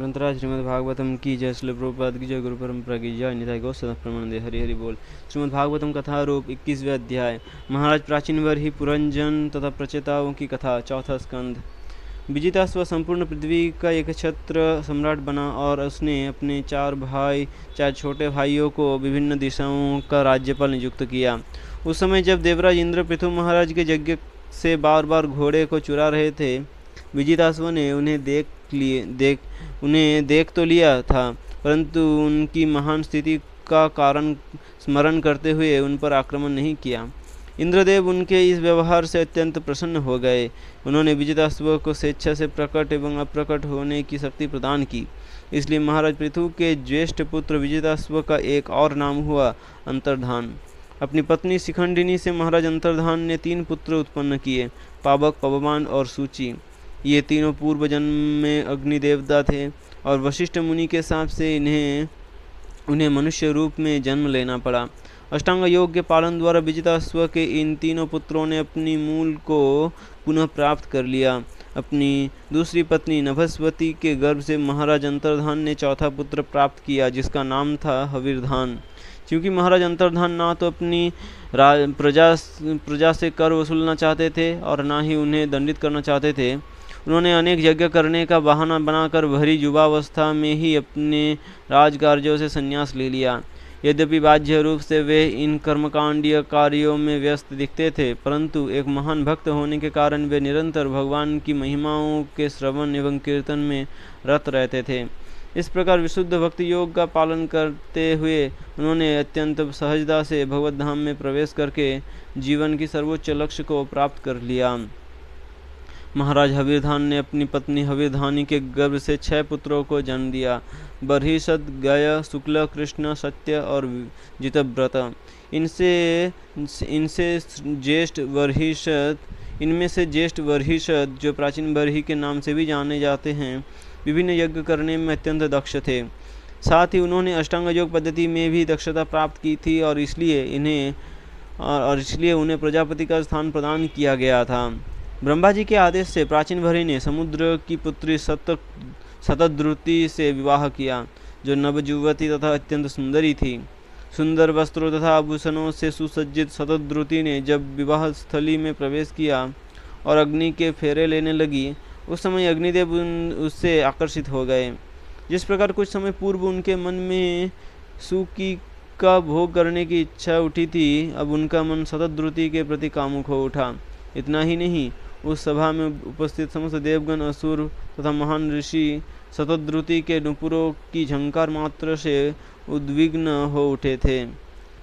ग्रंथराज श्रीमद् भागवतम की जय। श्रील प्रभुपाद की जय। गुरु परंपरा की जय। निताय गौ सदा प्रमाण दे। हरि हरि बोल। श्रीमद् भागवतम कथा रूप 21वें अध्याय। महाराज प्राचीन वर ही पुरंजन तथा प्रचेताओं की कथा। चौथा स्कंध। विजिताश्व संपूर्ण पृथ्वी का एक छत्र सम्राट बना और उसने अपने चार छोटे भाइयों को विभिन्न दिशाओं का राज्यपाल नियुक्त किया। उस समय जब देवराज इंद्र पृथु महाराज के यज्ञ से बार बार घोड़े को चुरा रहे थे, विजिताश्व ने उन्हें देख तो लिया था, परंतु उनकी महान स्थिति का कारण स्मरण करते हुए उन पर आक्रमण नहीं किया। इंद्रदेव उनके इस व्यवहार से अत्यंत प्रसन्न हो गए। उन्होंने विजिताश्व को स्वेच्छा से प्रकट एवं अप्रकट होने की शक्ति प्रदान की। इसलिए महाराज पृथु के ज्येष्ठ पुत्र विजिताश्व का एक और नाम हुआ अंतर्धान। अपनी पत्नी शिखंडिनी से महाराज अंतर्धान ने 3 पुत्र उत्पन्न किए, पावक, पवमान और सूची। ये तीनों पूर्व जन्म में अग्नि देवता थे और वशिष्ठ मुनि के साथ से उन्हें मनुष्य रूप में जन्म लेना पड़ा। अष्टांग योग के पालन द्वारा विजिताश्व के इन तीनों पुत्रों ने अपनी मूल को पुनः प्राप्त कर लिया। अपनी दूसरी पत्नी नभस्वती के गर्भ से महाराज अंतर्धान ने चौथा पुत्र प्राप्त किया, जिसका नाम था हविर्धान। क्योंकि महाराज अंतर्धान ना तो अपनी प्रजा से कर वसूलना चाहते थे और ना ही उन्हें दंडित करना चाहते थे, उन्होंने अनेक यज्ञ करने का बहाना बनाकर भरी युवावस्था में ही अपने राजकार्यों से संन्यास ले लिया। यद्यपि बाह्य रूप से वे इन कर्मकांडीय कार्यों में व्यस्त दिखते थे, परंतु एक महान भक्त होने के कारण वे निरंतर भगवान की महिमाओं के श्रवण एवं कीर्तन में रत रहते थे। इस प्रकार विशुद्ध भक्ति योग का पालन करते हुए उन्होंने अत्यंत सहजता से भगवत धाम में प्रवेश करके जीवन की सर्वोच्च लक्ष्य को प्राप्त कर लिया। महाराज हविर्धान ने अपनी पत्नी हविर्धानी के गर्भ से 6 पुत्रों को जन्म दिया। बर्हिषद, गय, शुक्ल, कृष्ण, सत्य और जितव्रत। इनमें से ज्येष्ठ बर्हिषद, जो प्राचीन बर्ही के नाम से भी जाने जाते हैं, विभिन्न यज्ञ करने में अत्यंत दक्ष थे। साथ ही उन्होंने अष्टांग योग पद्धति में भी दक्षता प्राप्त की थी और इसलिए उन्हें प्रजापति का स्थान प्रदान किया गया था। ब्रह्मा जी के आदेश से प्राचीन भरी ने समुद्र की पुत्री शतद्रुति से विवाह किया, जो नवजुवती तथा अत्यंत सुंदरी थी। सुंदर वस्त्रों तथा आभूषणों से सुसज्जित शतद्रुति ने जब विवाह स्थली में प्रवेश किया और अग्नि के फेरे लेने लगी, उस समय अग्निदेव उससे आकर्षित हो गए। जिस प्रकार कुछ समय पूर्व उनके मन में सुकी का भोग करने की इच्छा उठी थी, अब उनका मन शतद्रुति के प्रति कामुक हो उठा। इतना ही नहीं, उस सभा में उपस्थित समस्त देवगण, असुर तथा महान ऋषि शतद्रुति के नुपुरों की झंकार मात्र से उद्विग्न हो उठे थे।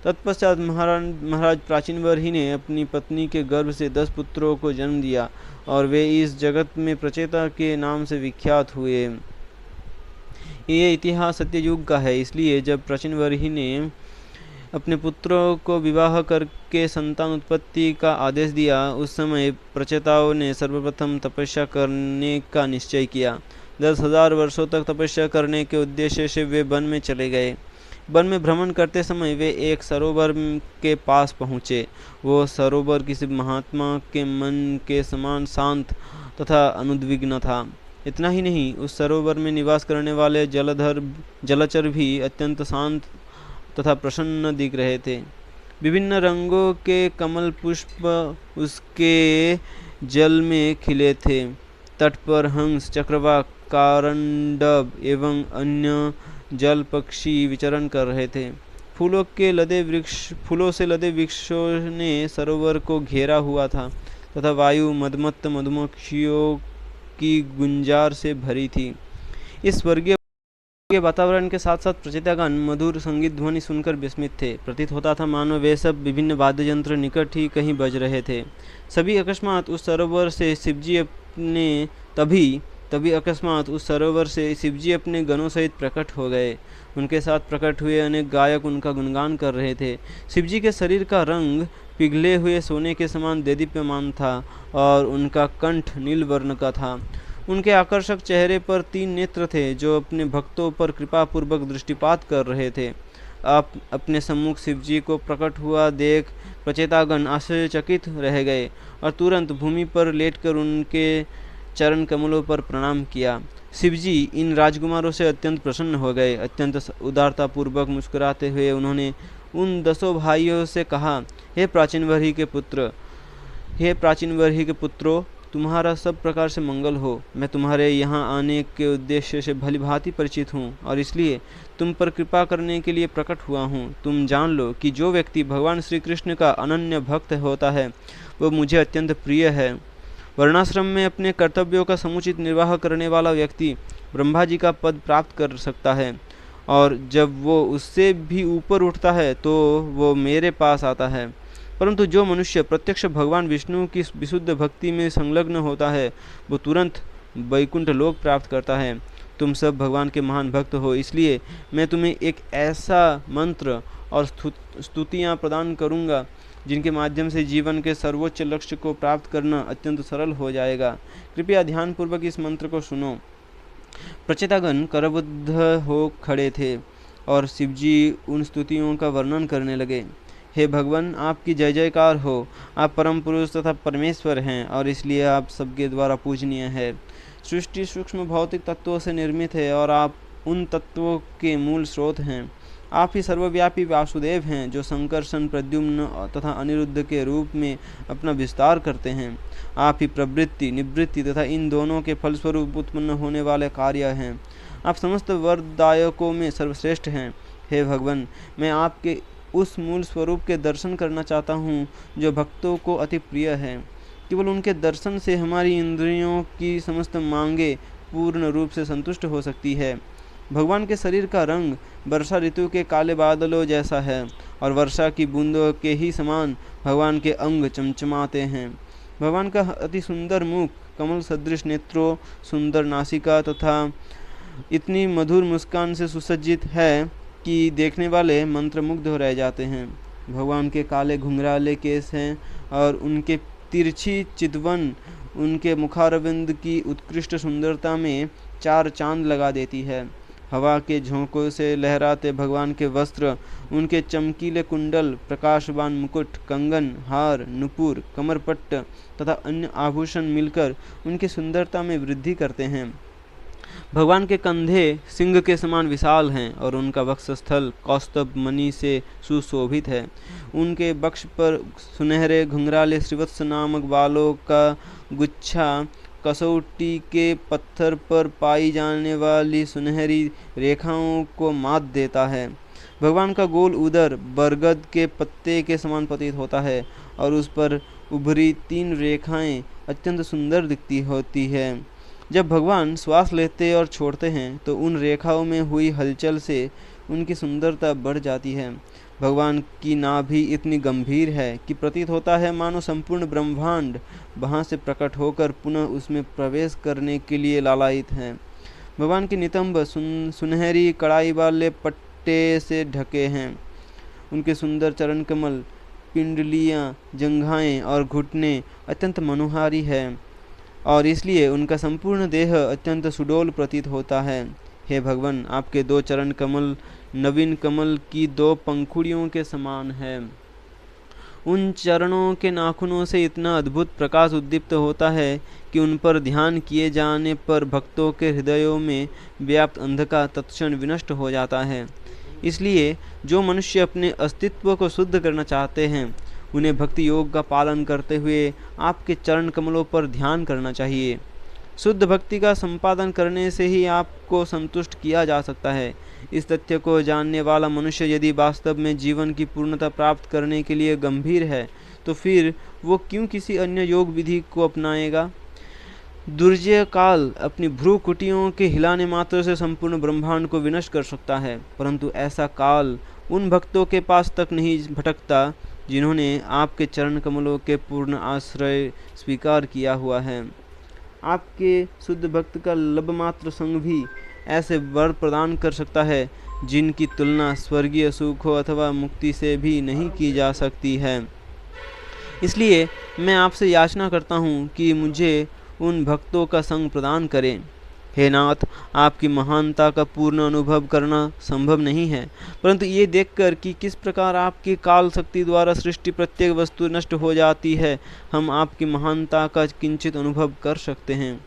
तत्पश्चात महाराज प्राचीन वर्ही ने अपनी पत्नी के गर्भ से 10 पुत्रों को जन्म दिया और वे इस जगत में प्रचेता के नाम से विख्यात हुए। ये इतिहास सत्ययुग का है। इसलिए जब प्राचीन वर्ही ने अपने पुत्रों को विवाह करके संतान उत्पत्ति का आदेश दिया, उस समय प्रचेताओं ने सर्वप्रथम तपस्या करने का निश्चय किया। 10,000 वर्षों तक तपस्या करने के उद्देश्य से वे वन में चले गए। वन में भ्रमण करते समय वे एक सरोवर के पास पहुँचे। वो सरोवर किसी महात्मा के मन के समान शांत तथा अनुद्विग्न था। इतना ही नहीं, उस सरोवर में निवास करने वाले जलचर भी अत्यंत शांत तथा प्रसन्न दिख रहे थे। विभिन्न रंगों के कमल पुष्प उसके जल में खिले थे। तट पर हंस, चक्रवाक, कारंडब एवं अन्य जल पक्षी विचरण कर रहे थे। फूलों से लदे वृक्षों ने सरोवर को घेरा हुआ था तथा वायु मदमत्त मधुमक्खियों की गुंजार से भरी थी। इस स्वर्गीय के वातावरण के साथ साथ प्रचेतागण मधुर संगीत ध्वनि सुनकर विस्मित थे। प्रतीत होता था मानो वे सब विभिन्न वाद्य यंत्र निकट ही कहीं बज रहे थे। सभी अकस्मात उस सरोवर से शिवजी अपने गणों सहित प्रकट हो गए। उनके साथ प्रकट हुए अनेक गायक उनका गुणगान कर रहे थे। शिवजी के शरीर का रंग पिघले हुए सोने के समान देदीप्यमान था और उनका कंठ नील वर्ण का था। उनके आकर्षक चेहरे पर 3 नेत्र थे, जो अपने भक्तों पर कृपापूर्वक दृष्टिपात कर रहे थे। आप अपने सम्मुख शिवजी को प्रकट हुआ देख प्रचेतागण आश्चर्यचकित रह गए और तुरंत भूमि पर लेटकर उनके चरण कमलों पर प्रणाम किया। शिवजी इन राजकुमारों से अत्यंत प्रसन्न हो गए। अत्यंत उदारतापूर्वक मुस्कुराते हुए उन्होंने उन 10 भाइयों से कहा, हे प्राचीन वर्ही के पुत्रों, तुम्हारा सब प्रकार से मंगल हो। मैं तुम्हारे यहाँ आने के उद्देश्य से भली भांति परिचित हूँ और इसलिए तुम पर कृपा करने के लिए प्रकट हुआ हूँ। तुम जान लो कि जो व्यक्ति भगवान श्री कृष्ण का अनन्य भक्त होता है वो मुझे अत्यंत प्रिय है। वर्णाश्रम में अपने कर्तव्यों का समुचित निर्वाह करने वाला व्यक्ति ब्रह्मा जी का पद प्राप्त कर सकता है और जब वो उससे भी ऊपर उठता है तो वो मेरे पास आता है। परंतु जो मनुष्य प्रत्यक्ष भगवान विष्णु की विशुद्ध भक्ति में संलग्न होता है वो तुरंत वैकुंठ लोक प्राप्त करता है। तुम सब भगवान के महान भक्त हो, इसलिए मैं तुम्हें एक ऐसा मंत्र और स्तुतियाँ प्रदान करूँगा जिनके माध्यम से जीवन के सर्वोच्च लक्ष्य को प्राप्त करना अत्यंत सरल हो जाएगा। कृपया ध्यानपूर्वक इस मंत्र को सुनो। प्रचेतागण करबद्ध हो खड़े थे और शिवजी उन स्तुतियों का वर्णन करने लगे। हे भगवान, आपकी जय जयकार हो। आप परम पुरुष तथा परमेश्वर हैं और इसलिए आप सबके द्वारा पूजनीय है। सृष्टि सूक्ष्म भौतिक तत्वों से निर्मित है और आप उन तत्वों के मूल स्रोत हैं। आप ही सर्वव्यापी वासुदेव हैं जो संकर्षण, प्रद्युम्न तथा अनिरुद्ध के रूप में अपना विस्तार करते हैं। आप ही प्रवृत्ति, निवृत्ति तथा इन दोनों के फलस्वरूप उत्पन्न होने वाले कार्य हैं। आप समस्त वरदायकों में सर्वश्रेष्ठ हैं। हे भगवान, मैं आपके उस मूल स्वरूप के दर्शन करना चाहता हूँ जो भक्तों को अति प्रिय है। केवल उनके दर्शन से हमारी इंद्रियों की समस्त मांगे पूर्ण रूप से संतुष्ट हो सकती है। भगवान के शरीर का रंग वर्षा ऋतु के काले बादलों जैसा है और वर्षा की बूंदों के ही समान भगवान के अंग चमचमाते हैं। भगवान का अति सुंदर मुख, कमल सदृश नेत्रों, सुंदर नासिका तथा इतनी मधुर मुस्कान से सुसज्जित है कि देखने वाले मंत्रमुग्ध रह जाते हैं। भगवान के काले घुंघराले केस हैं और उनके तिरछी चितवन उनके मुखारविंद की उत्कृष्ट सुंदरता में 4 चांद लगा देती है। हवा के झोंकों से लहराते भगवान के वस्त्र, उनके चमकीले कुंडल, प्रकाशवान मुकुट, कंगन, हार, नुपुर, कमरपट्ट तथा अन्य आभूषण मिलकर उनकी सुंदरता में वृद्धि करते हैं। भगवान के कंधे सिंह के समान विशाल हैं और उनका वक्षस्थल कौस्तुभ मणि से सुशोभित है। उनके वक्ष पर सुनहरे घुंघराले श्रीवत्स नामक बालों का गुच्छा कसौटी के पत्थर पर पाई जाने वाली सुनहरी रेखाओं को मात देता है। भगवान का गोल उदर बरगद के पत्ते के समान प्रतीत होता है और उस पर उभरी 3 रेखाएं अत्यंत सुंदर दिखती होती है। जब भगवान श्वास लेते और छोड़ते हैं तो उन रेखाओं में हुई हलचल से उनकी सुंदरता बढ़ जाती है। भगवान की नाभि इतनी गंभीर है कि प्रतीत होता है मानो संपूर्ण ब्रह्मांड वहाँ से प्रकट होकर पुनः उसमें प्रवेश करने के लिए लालायित है। भगवान के नितंब सुनहरी कड़ाई वाले पट्टे से ढके हैं। उनके सुंदर चरण कमल, पिंडलियाँ, जंघाएं और घुटने अत्यंत मनोहारी है और इसलिए उनका संपूर्ण देह अत्यंत सुडौल प्रतीत होता है। हे भगवान, आपके 2 चरण कमल नवीन कमल की 2 पंखुड़ियों के समान है। उन चरणों के नाखूनों से इतना अद्भुत प्रकाश उद्दीप्त होता है कि उन पर ध्यान किए जाने पर भक्तों के हृदयों में व्याप्त अंधकार तत्क्षण विनष्ट हो जाता है। इसलिए जो मनुष्य अपने अस्तित्व को शुद्ध करना चाहते हैं उन्हें भक्ति योग का पालन करते हुए आपके चरण कमलों पर ध्यान करना चाहिए। शुद्ध भक्ति का संपादन करने से ही आपको संतुष्ट किया जा सकता है। इस तथ्य को जानने वाला मनुष्य यदि वास्तव में जीवन की पूर्णता प्राप्त करने के लिए गंभीर है तो फिर वो क्यों किसी अन्य योग विधि को अपनाएगा। दुर्जय काल अपनी भ्रू कुटियों के हिलाने मात्र से संपूर्ण ब्रह्मांड को विनष्ट कर सकता है, परंतु ऐसा काल उन भक्तों के पास तक नहीं भटकता जिन्होंने आपके चरण कमलों के पूर्ण आश्रय स्वीकार किया हुआ है। आपके शुद्ध भक्त का लबमात्र संग भी ऐसे वर प्रदान कर सकता है जिनकी तुलना स्वर्गीय सुखों अथवा मुक्ति से भी नहीं की जा सकती है। इसलिए मैं आपसे याचना करता हूँ कि मुझे उन भक्तों का संग प्रदान करें। हे नाथ, आपकी महानता का पूर्ण अनुभव करना संभव नहीं है, परंतु ये देखकर कि किस प्रकार आपकी काल शक्ति द्वारा सृष्टि प्रत्येक वस्तु नष्ट हो जाती है, हम आपकी महानता का किंचित अनुभव कर सकते हैं।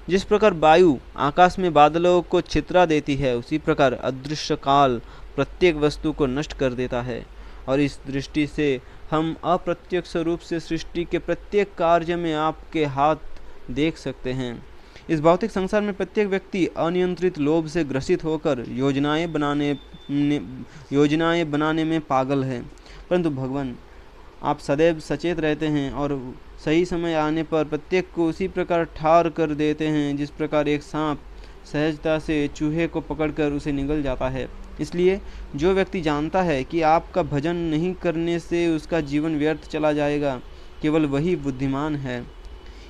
जिस प्रकार वायु आकाश में बादलों को छितरा देती है, उसी प्रकार अदृश्य काल प्रत्येक वस्तु को नष्ट कर देता है। और इस दृष्टि से हम अप्रत्यक्ष रूप से सृष्टि के प्रत्येक कार्य में आपके हाथ देख सकते हैं। इस भौतिक संसार में प्रत्येक व्यक्ति अनियंत्रित लोभ से ग्रसित होकर योजनाएं बनाने में पागल है, परंतु भगवान आप सदैव सचेत रहते हैं और सही समय आने पर प्रत्येक को उसी प्रकार ठार कर देते हैं जिस प्रकार एक सांप सहजता से चूहे को पकड़कर उसे निगल जाता है। इसलिए जो व्यक्ति जानता है कि आपका भजन नहीं करने से उसका जीवन व्यर्थ चला जाएगा, केवल वही बुद्धिमान है।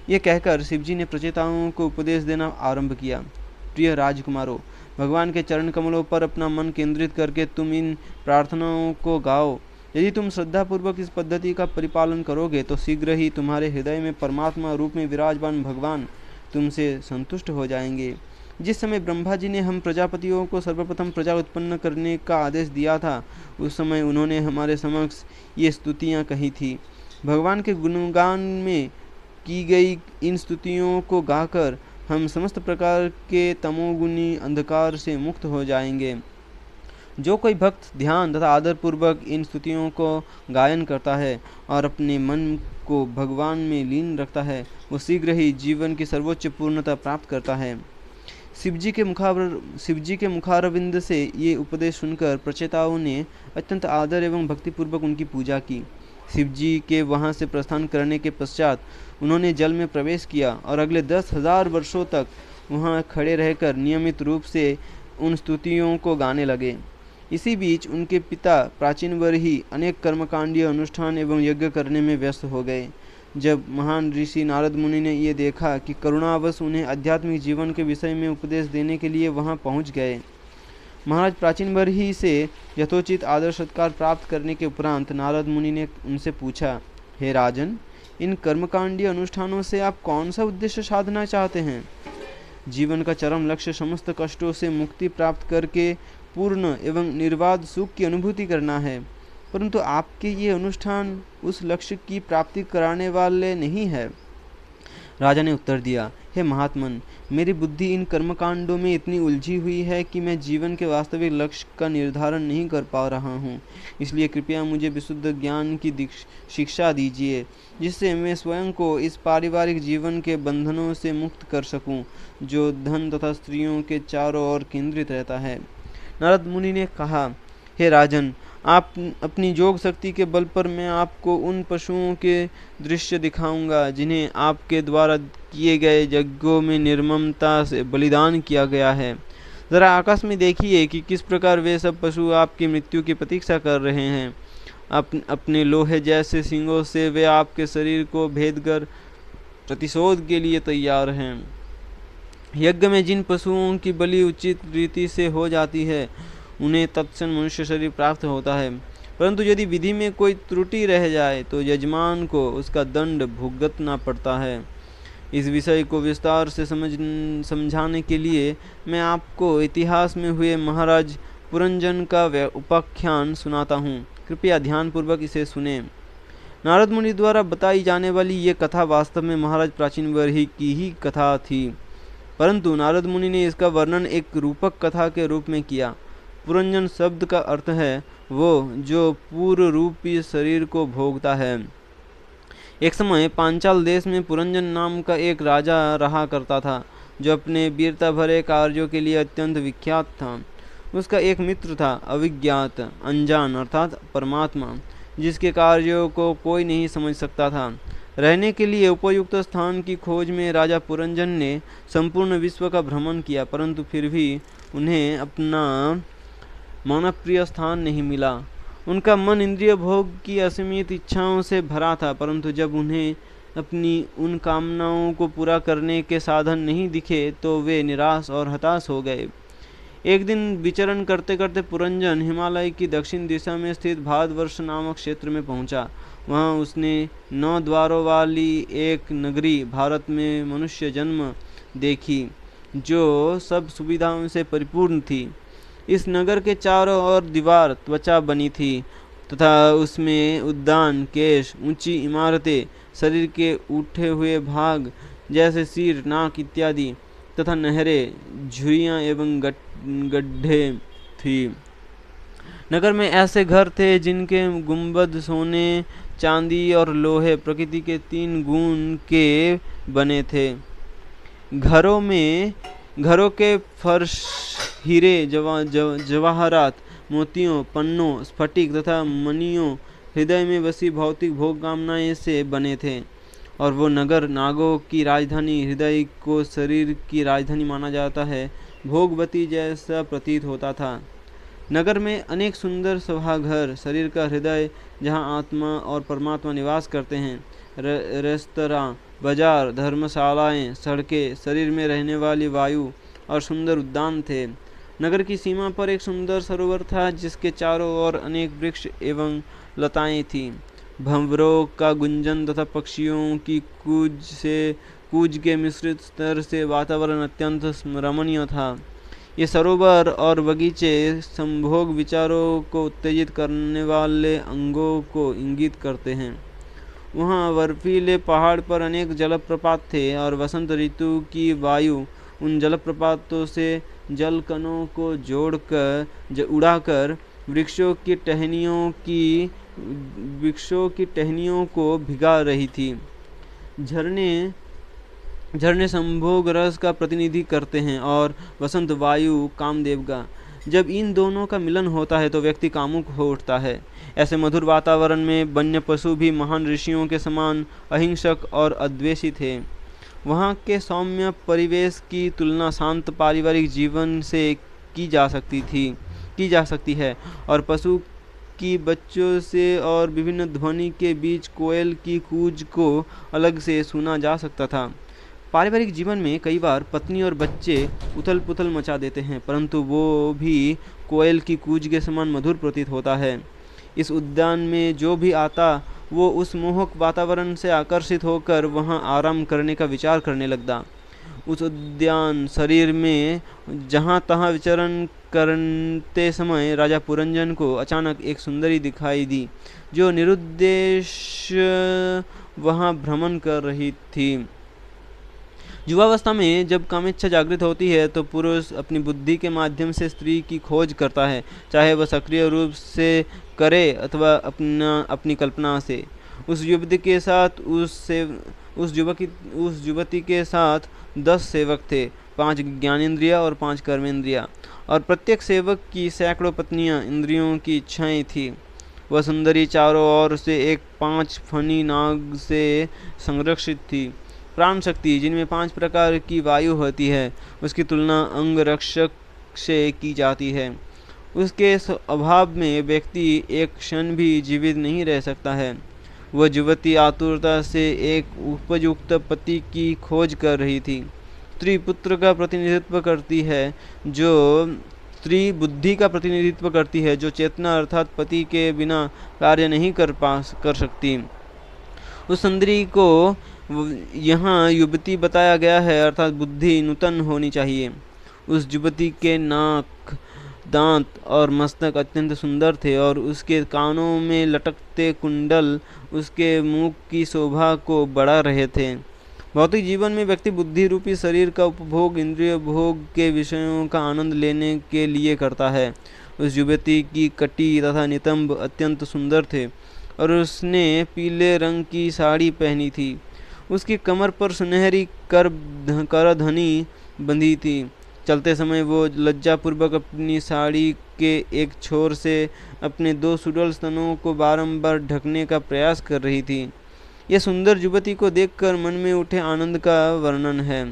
ये कहकर शिवजी ने प्रचेताओं को उपदेश देना आरंभ किया। प्रिय राजकुमारों, भगवान के चरण कमलों पर अपना मन केंद्रित करके तुम इन प्रार्थनाओं को गाओ। यदि तुम श्रद्धापूर्वक इस पद्धति का परिपालन करोगे तो शीघ्र ही तुम्हारे हृदय में परमात्मा रूप में विराजमान भगवान तुमसे संतुष्ट हो जाएंगे। जिस समय ब्रह्मा जी ने हम प्रजापतियों को सर्वप्रथम प्रजा उत्पन्न करने का आदेश दिया था, उस समय उन्होंने हमारे समक्ष ये स्तुतियाँ कही थी। भगवान के गुणगान में की गई इन स्तुतियों को गाकर हम समस्त प्रकार के तमोगुनी अंधकार से मुक्त हो जाएंगे। जो कोई भक्त ध्यान तथा आदरपूर्वक इन स्तुतियों को गायन करता है और अपने मन को भगवान में लीन रखता है, वो शीघ्र ही जीवन की सर्वोच्च पूर्णता प्राप्त करता है। शिवजी के मुखारविंद से ये उपदेश सुनकर प्रचेताओं ने अत्यंत आदर एवं भक्तिपूर्वक उनकी पूजा की। शिवजी के वहाँ से प्रस्थान करने के पश्चात उन्होंने जल में प्रवेश किया और अगले 10,000 वर्षों तक वहाँ खड़े रहकर नियमित रूप से उन स्तुतियों को गाने लगे। इसी बीच उनके पिता प्राचीनवर ही अनेक कर्मकांडीय अनुष्ठान एवं यज्ञ करने में व्यस्त हो गए। जब महान ऋषि नारद मुनि ने ये देखा कि करुणावश उन्हें आध्यात्मिक जीवन के विषय में उपदेश देने के लिए वहाँ पहुँच गए, महाराज प्राचीनवर ही से यथोचित आदर सत्कार प्राप्त करने के उपरांत नारद मुनि ने उनसे पूछा, हे राजन, इन कर्मकांडीय अनुष्ठानों से आप कौन सा उद्देश्य साधना चाहते हैं? जीवन का चरम लक्ष्य समस्त कष्टों से मुक्ति प्राप्त करके पूर्ण एवं निर्बाध सुख की अनुभूति करना है, परंतु आपके ये अनुष्ठान उस लक्ष्य की प्राप्ति कराने वाले नहीं है। राजा ने उत्तर दिया, हे महात्मन, मेरी बुद्धि इन कर्मकांडों में इतनी उलझी हुई है कि मैं जीवन के वास्तविक लक्ष्य का निर्धारण नहीं कर पा रहा हूँ। इसलिए कृपया मुझे विशुद्ध ज्ञान की शिक्षा दीजिए, जिससे मैं स्वयं को इस पारिवारिक जीवन के बंधनों से मुक्त कर सकूं, जो धन तथा स्त्रियों के चारों ओर केंद्रित रहता है। नारद मुनि ने कहा, हे राजन, आप अपनी योग शक्ति के बल पर मैं आपको उन पशुओं के दृश्य दिखाऊंगा जिन्हें आपके द्वारा किए गए यज्ञों में निर्ममता से बलिदान किया गया है। जरा आकाश में देखिए कि किस प्रकार वे सब पशु आपकी मृत्यु की प्रतीक्षा कर रहे हैं। अपने लोहे जैसे सींगों से वे आपके शरीर को भेद कर प्रतिशोध के लिए तैयार हैं। यज्ञ में जिन पशुओं की बलि उचित रीति से हो जाती है, उन्हें तत्क्षण मनुष्य शरीर प्राप्त होता है, परंतु यदि विधि में कोई त्रुटि रह जाए तो यजमान को उसका दंड भुगतना पड़ता है। इस विषय को विस्तार से समझाने के लिए मैं आपको इतिहास में हुए महाराज पुरंजन का उपाख्यान सुनाता हूँ। कृपया ध्यानपूर्वक इसे सुने। नारद मुनि द्वारा बताई जाने वाली ये कथा वास्तव में महाराज प्राचीनवर ही की ही कथा थी, परंतु नारद मुनि ने इसका वर्णन एक रूपक कथा के रूप में किया। पुरंजन शब्द का अर्थ है वो जो पूर्व रूपी शरीर को भोगता है। एक समय पांचाल देश में पुरंजन नाम का एक राजा रहा करता था, जो अपने वीरता भरे कार्यों के लिए अत्यंत विख्यात था। उसका एक मित्र था, अविज्ञात, अनजान अर्थात परमात्मा, जिसके कार्यों को कोई नहीं समझ सकता था। रहने के लिए उपयुक्त स्थान की खोज में राजा पुरंजन ने संपूर्ण विश्व का भ्रमण किया, परंतु फिर भी उन्हें अपना मनप्रिय स्थान नहीं मिला। उनका मन इंद्रिय भोग की असीमित इच्छाओं से भरा था, परंतु जब उन्हें अपनी उन कामनाओं को पूरा करने के साधन नहीं दिखे तो वे निराश और हताश हो गए। एक दिन विचरण करते करते पुरंजन हिमालय की दक्षिण दिशा में स्थित भारतवर्ष नामक क्षेत्र में पहुंचा। वहां उसने 9 द्वारों वाली एक नगरी भारत में मनुष्य जन्म देखी, जो सब सुविधाओं से परिपूर्ण थी। इस नगर के चारों ओर दीवार त्वचा बनी थी तथा उसमें उद्यान, केश, ऊंची इमारतें, शरीर के उठे हुए भाग जैसे सिर, नाक इत्यादि तथा नहरें, झुरियाँ एवं गड्ढे थी। नगर में ऐसे घर थे जिनके गुंबद सोने, चांदी और लोहे प्रकृति के 3 गुण के बने थे। घरों के फर्श हीरे, जवाहरात, मोतियों, पन्नों, स्फटिक तथा मणियों, हृदय में बसी भौतिक भोग कामनाएं से बने थे। और वो नगर नागों की राजधानी, हृदय को शरीर की राजधानी माना जाता है, भोगवती जैसा प्रतीत होता था। नगर में अनेक सुंदर सभाघर, शरीर का हृदय जहाँ आत्मा और परमात्मा निवास करते हैं, रेस्तरां, बाजार, धर्मशालाएं, सड़कें, शरीर में रहने वाली वायु और सुंदर उद्यान थे। नगर की सीमा पर एक सुंदर सरोवर था जिसके चारों ओर अनेक वृक्ष एवं लताएं थीं। भंवरों का गुंजन तथा पक्षियों की कूज के मिश्रित स्तर से वातावरण अत्यंत रमणीय था। ये सरोवर और बगीचे संभोग विचारों को उत्तेजित करने वाले अंगों को इंगित करते हैं। वहाँ बर्फीले पहाड़ पर अनेक जलप्रपात थे और वसंत ऋतु की वायु उन जलप्रपातों से जलकणों को उड़ाकर वृक्षों की टहनियों को भिगा रही थी। झरने संभोग रस का प्रतिनिधि करते हैं और वसंत वायु कामदेव का। जब इन दोनों का मिलन होता है तो व्यक्ति कामुक हो उठता है। ऐसे मधुर वातावरण में वन्य पशु भी महान ऋषियों के समान अहिंसक और अद्वेषी थे। वहाँ के सौम्य परिवेश की तुलना शांत पारिवारिक जीवन से की जा सकती है और पशु की बच्चों से और विभिन्न ध्वनि के बीच कोयल की कूज को अलग से सुना जा सकता था। पारिवारिक जीवन में कई बार पत्नी और बच्चे उथल पुथल मचा देते हैं, परंतु वो भी कोयल की कूज के समान मधुर प्रतीत होता है। इस उद्यान में जो भी आता वो उस मोहक वातावरण से आकर्षित होकर वहाँ आराम करने का विचार करने लगता। उस उद्यान शरीर में जहाँ तहाँ विचरण करते समय राजा पुरंजन को अचानक एक सुंदरी दिखाई दी जो निरुद्देश वहाँ भ्रमण कर रही थी। युवावस्था में जब कामेच्छा जागृत होती है तो पुरुष अपनी बुद्धि के माध्यम से स्त्री की खोज करता है, चाहे वह सक्रिय रूप से करे अथवा अपनी कल्पना से। उस युवती के साथ 10 सेवक थे, 5 ज्ञानेंद्रिया और 5 कर्मेंद्रिया, और प्रत्येक सेवक की सैकड़ों पत्नियां, इंद्रियों की इच्छाएं थी। वह सुंदरी चारों ओर से एक 5 फनी नाग से संरक्षित थी। प्राण शक्ति, जिनमें 5 प्रकार की वायु होती है, उसकी तुलना अंग रक्षक से की जाती है। उसके अभाव में व्यक्ति एक क्षण भी जीवित नहीं रह सकता है। वह युवती आतुरता से एक उपयुक्त पति की खोज कर रही थी। स्त्री पुत्र का प्रतिनिधित्व करती है, स्त्री बुद्धि का प्रतिनिधित्व करती है, जो चेतना अर्थात पति के बिना कार्य नहीं कर सकती। उस सुंदरी को यहाँ युवती बताया गया है, अर्थात बुद्धि नूतन होनी चाहिए। उस युवती के नाक, दांत और मस्तक अत्यंत सुंदर थे और उसके कानों में लटकते कुंडल उसके मुख की शोभा को बढ़ा रहे थे। भौतिक जीवन में व्यक्ति बुद्धि रूपी शरीर का उपभोग इंद्रिय भोग के विषयों का आनंद लेने के लिए करता है। उस युवती की कटी तथा नितंब अत्यंत सुंदर थे और उसने पीले रंग की साड़ी पहनी थी। उसकी कमर पर सुनहरी करधनी बंधी थी। चलते समय वो लज्जापूर्वक अपनी साड़ी के एक छोर से अपने 2 सुडौल स्तनों को बारंबार ढकने का प्रयास कर रही थी। यह सुंदर युवती को देखकर मन में उठे आनंद का वर्णन है।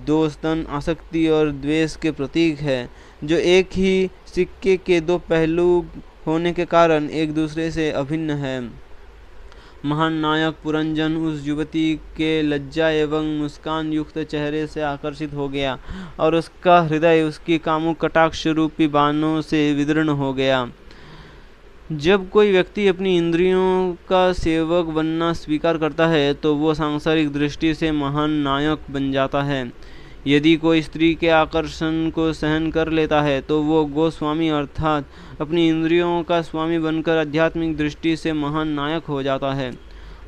2 स्तन आसक्ति और द्वेष के प्रतीक है, जो एक ही सिक्के के 2 पहलू होने के कारण एक दूसरे से अभिन्न है। महान नायक पुरंजन उस युवती के लज्जा एवं मुस्कान युक्त चेहरे से आकर्षित हो गया और उसका हृदय उसकी कामुक कटाक्ष रूपी बाणों से विदीर्ण हो गया। जब कोई व्यक्ति अपनी इंद्रियों का सेवक बनना स्वीकार करता है तो वो सांसारिक दृष्टि से महान नायक बन जाता है। यदि कोई स्त्री के आकर्षण को सहन कर लेता है तो वो गोस्वामी अर्थात अपनी इंद्रियों का स्वामी बनकर आध्यात्मिक दृष्टि से महान नायक हो जाता है।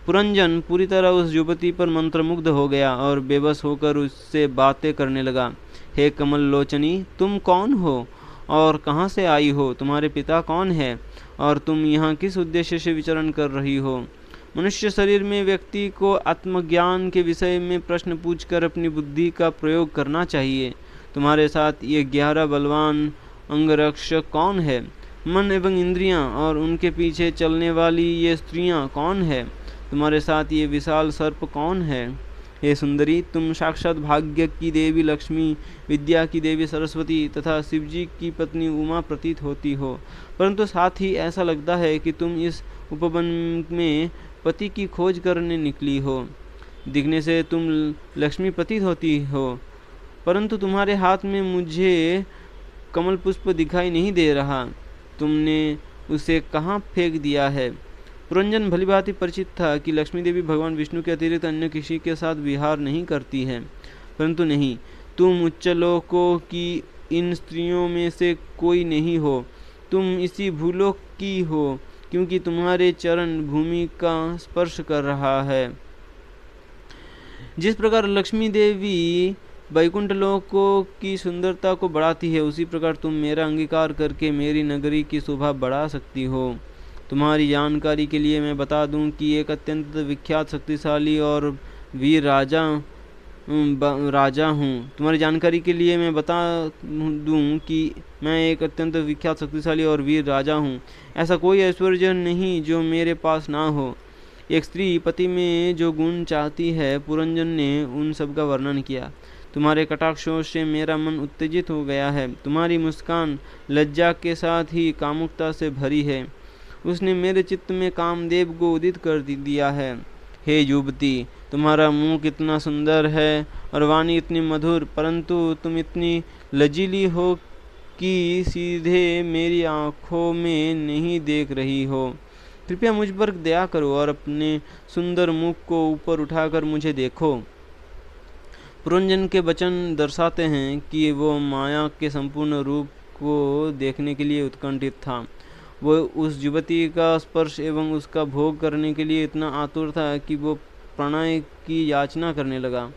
पुरंजन पूरी तरह उस युवती पर मंत्रमुग्ध हो गया और बेबस होकर उससे बातें करने लगा। हे कमल लोचनी, तुम कौन हो और कहाँ से आई हो? तुम्हारे पिता कौन है और तुम यहाँ किस उद्देश्य से विचरण कर रही हो? मनुष्य शरीर में व्यक्ति को आत्मज्ञान के विषय में प्रश्न पूछकर अपनी बुद्धि का प्रयोग करना चाहिए। तुम्हारे साथ ये 11 बलवान अंगरक्षक कौन है? मन एवं इंद्रियां और उनके पीछे चलने वाली ये स्त्रियां कौन है? तुम्हारे साथ ये विशाल सर्प कौन है? हे सुंदरी, तुम साक्षात भाग्य की देवी लक्ष्मी, विद्या की देवी सरस्वती तथा शिवजी की पत्नी उमा प्रतीत होती हो, परंतु साथ ही ऐसा लगता है कि तुम इस उपवन में पति की खोज करने निकली हो। दिखने से तुम लक्ष्मी प्रतीत होती हो, परंतु तुम्हारे हाथ में मुझे कमल पुष्प दिखाई नहीं दे रहा। तुमने उसे कहाँ फेंक दिया है? पुरंजन भलीभांति परिचित था कि लक्ष्मी देवी भगवान विष्णु के अतिरिक्त अन्य किसी के साथ विहार नहीं करती है, परंतु नहीं, तुम उच्चलोकों की इन स्त्रियों में से कोई नहीं हो। तुम इसी भूलोक की हो, क्योंकि तुम्हारे चरण भूमि का स्पर्श कर रहा है। जिस प्रकार लक्ष्मी देवी वैकुंठ लोकों की सुंदरता को बढ़ाती है, उसी प्रकार तुम मेरा अंगीकार करके मेरी नगरी की शोभा बढ़ा सकती हो। तुम्हारी जानकारी के लिए मैं बता दूं कि एक अत्यंत विख्यात शक्तिशाली और वीर राजा हूँ। तुम्हारी जानकारी के लिए मैं बता दूं कि मैं एक अत्यंत विख्यात शक्तिशाली और वीर राजा हूँ। ऐसा कोई ऐश्वर्य नहीं जो मेरे पास ना हो। एक स्त्री पति में जो गुण चाहती है, पुरंजन ने उन सब का वर्णन किया। तुम्हारे कटाक्षों से मेरा मन उत्तेजित हो गया है। तुम्हारी मुस्कान लज्जा के साथ ही कामुकता से भरी है। उसने मेरे चित्त में कामदेव को उदित कर दिया है। हे युवती, तुम्हारा मुंह कितना सुंदर है और वाणी इतनी मधुर, परंतु तुम इतनी लजीली हो कि सीधे मेरी आंखों में नहीं देख रही हो। कृपया मुझ पर दया करो और अपने सुंदर मुख को ऊपर उठाकर मुझे देखो। पुरंजन के वचन दर्शाते हैं कि वो माया के संपूर्ण रूप को देखने के लिए उत्कंठित था। वो उस युवती का स्पर्श एवं उसका भोग करने के लिए इतना आतुर था कि वो प्रणय की याचना करने लगा।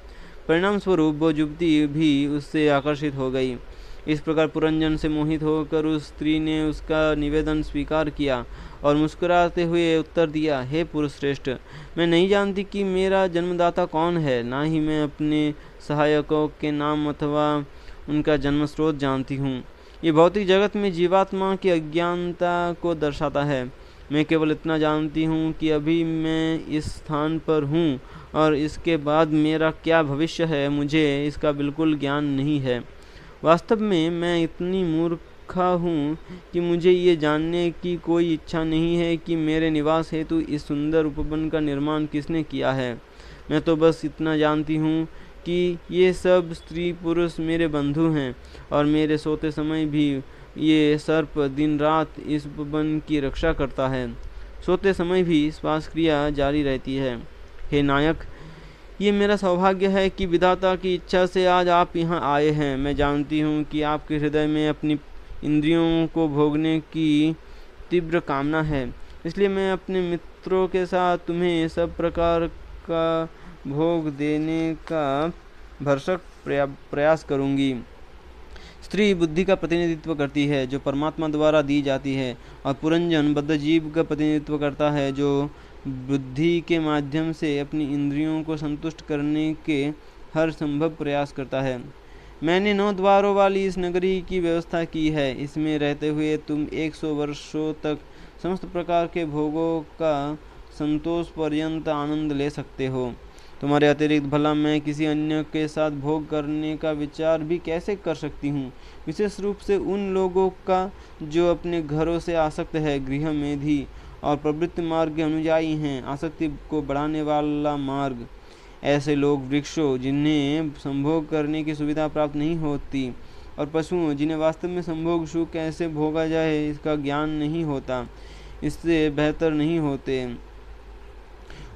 परिणाम स्वरूप वो युवती भी उससे आकर्षित हो गई। इस प्रकार पुरंजन से मोहित होकर उस स्त्री ने उसका निवेदन स्वीकार किया और मुस्कुराते हुए उत्तर दिया, हे पुरुष श्रेष्ठ, मैं नहीं जानती कि मेरा जन्मदाता कौन है, ना ही मैं अपने सहायकों के नाम अथवा उनका जन्म स्रोत जानती हूँ। ये भौतिक जगत में जीवात्मा की अज्ञानता को दर्शाता है। मैं केवल इतना जानती हूँ कि अभी मैं इस स्थान पर हूँ और इसके बाद मेरा क्या भविष्य है, मुझे इसका बिल्कुल ज्ञान नहीं है। वास्तव में मैं इतनी मूर्खा हूँ कि मुझे ये जानने की कोई इच्छा नहीं है कि मेरे निवास हेतु इस सुंदर उपवन का निर्माण किसने किया है। मैं तो बस इतना जानती हूँ कि ये सब स्त्री पुरुष मेरे बंधु हैं और मेरे सोते समय भी ये सर्प दिन रात इस उपवन की रक्षा करता है। सोते समय भी श्वास क्रिया जारी रहती है। हे नायक, ये मेरा सौभाग्य है कि विधाता की इच्छा से आज आप यहाँ आए हैं। मैं जानती हूँ कि आपके हृदय में अपनी इंद्रियों को भोगने की तीव्र कामना है, इसलिए मैं अपने मित्रों के साथ तुम्हें सब प्रकार का भोग देने का भरसक प्रयास करूंगी। स्त्री बुद्धि का प्रतिनिधित्व करती है जो परमात्मा द्वारा दी जाती है, और पुरंजन बद्धजीव का प्रतिनिधित्व करता है जो बुद्धि के माध्यम से अपनी इंद्रियों को संतुष्ट करने के हर संभव प्रयास करता है। मैंने 9 द्वारों वाली इस नगरी की व्यवस्था की है। इसमें रहते हुए तुम 100 वर्षों तक समस्त प्रकार के भोगों का संतोष पर्यंत आनंद ले सकते हो। तुम्हारे अतिरिक्त भला मैं किसी अन्य के साथ भोग करने का विचार भी कैसे कर सकती हूँ, विशेष रूप से उन लोगों का जो अपने घरों से आसक्त है, गृह मेधी और प्रवृत्ति मार्ग के अनुयायी हैं, आसक्ति को बढ़ाने वाला मार्ग। ऐसे लोग वृक्षों जिन्हें संभोग करने की सुविधा प्राप्त नहीं होती, और पशुओं जिन्हें वास्तव में संभोग सुख कैसे भोगा जाए इसका ज्ञान नहीं होता, इससे बेहतर नहीं होते।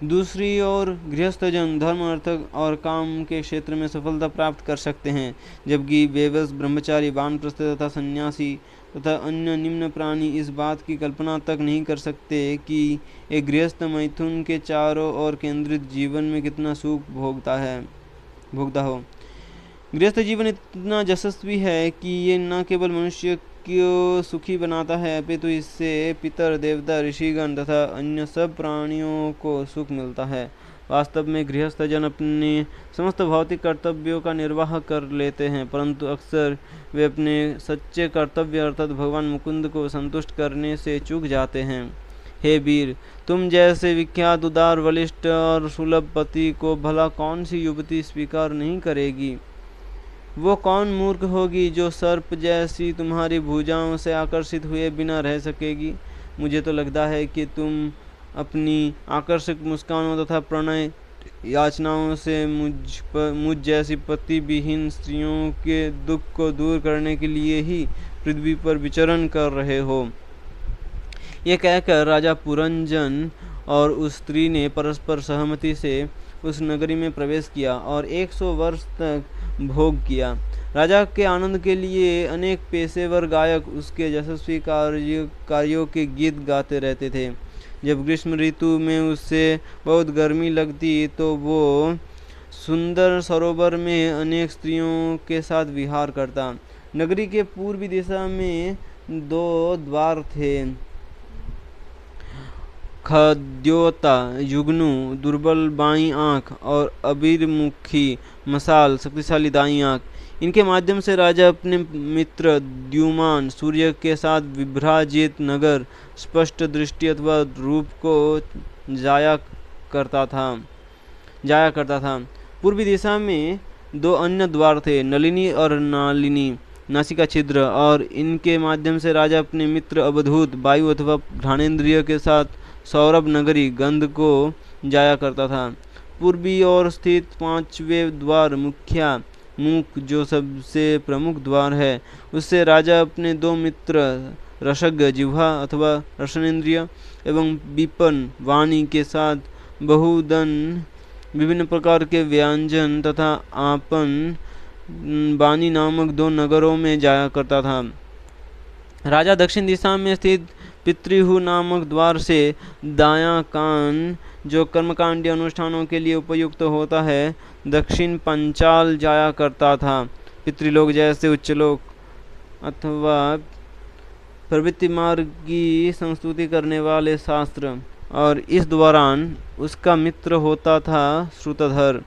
दूसरी ओर गृहस्थजन धर्म, अर्थ और काम के क्षेत्र में सफलता प्राप्त कर सकते हैं, जबकि बेबस, ब्रह्मचारी, वानप्रस्थ तथा सन्यासी तथा अन्य निम्न प्राणी इस बात की कल्पना तक नहीं कर सकते कि एक गृहस्थ मैथुन के चारों ओर केंद्रित जीवन में कितना सुख भोगता हो। गृहस्थ जीवन इतना यशस्वी है कि ये न केवल मनुष्य को सुखी बनाता है, अपितु इससे पितर, देवता, ऋषिगण तथा अन्य सब प्राणियों को सुख मिलता है। वास्तव में गृहस्थ जन अपने समस्त भौतिक कर्तव्यों का निर्वाह कर लेते हैं, परंतु अक्सर वे अपने सच्चे कर्तव्य अर्थात भगवान मुकुंद को संतुष्ट करने से चूक जाते हैं। हे वीर, तुम जैसे विख्यात, उदार, बलिष्ठ और सुलभ पति को भला कौन सी युवती स्वीकार नहीं करेगी? वो कौन मूर्ख होगी जो सर्प जैसी तुम्हारी भुजाओं से आकर्षित हुए बिना रह सकेगी? मुझे तो लगता है कि तुम अपनी आकर्षक मुस्कानों तथा प्रणय याचनाओं से मुझ जैसी पति विहीन स्त्रियों के दुख को दूर करने के लिए ही पृथ्वी पर विचरण कर रहे हो। ये कहकर राजा पुरंजन और उस स्त्री ने परस्पर सहमति से उस नगरी में प्रवेश किया और 100 वर्ष तक भोग किया। राजा के आनंद के लिए अनेक पेशेवर गायक उसके यशस्वी कार्यों के गीत गाते रहते थे। जब ग्रीष्म ऋतु में उससे बहुत गर्मी लगती तो वो सुंदर सरोवर में अनेक स्त्रियों के साथ विहार करता। नगरी के पूर्वी दिशा में 2 द्वार थे। खद्योता युग्नु दुर्बल बाईं आँख और अबीरमुखी मसाल शक्तिशाली दाईं आँख, इनके माध्यम से राजा अपने मित्र द्युमान सूर्य के साथ विभ्राजित नगर स्पष्ट दृष्टि अथवा रूप को जाया करता था। पूर्वी दिशा में 2 अन्य द्वार थे, नलिनी और नालिनी नासिका छिद्र, और इनके माध्यम से राजा अपने मित्र अवधूत वायु अथवा घ्राणेन्द्रिय के साथ सौरभ नगरी गंध को जाया करता था। पूर्वी ओर स्थित 5वें द्वार मुख्या मुख, जो सबसे प्रमुख द्वार है, उससे राजा अपने 2 मित्र रसज्ञ जिह्वा अथवा रसनेन्द्रिय एवं विपन वाणी के साथ बहुदन विभिन्न प्रकार के व्यंजन तथा आपन बानी नामक 2 नगरों में जाया करता था। राजा दक्षिण दिशा में स्थित पितृहु नामक द्वार से दायां कान, जो कर्मकांडीय अनुष्ठानों के लिए उपयुक्त होता है, दक्षिण पंचाल जाया करता था। पितृलोक जैसे उच्चलोक अथवा प्रवृत्ति मार्ग की संस्तुति करने वाले शास्त्र, और इस दौरान उसका मित्र होता था श्रुतधर।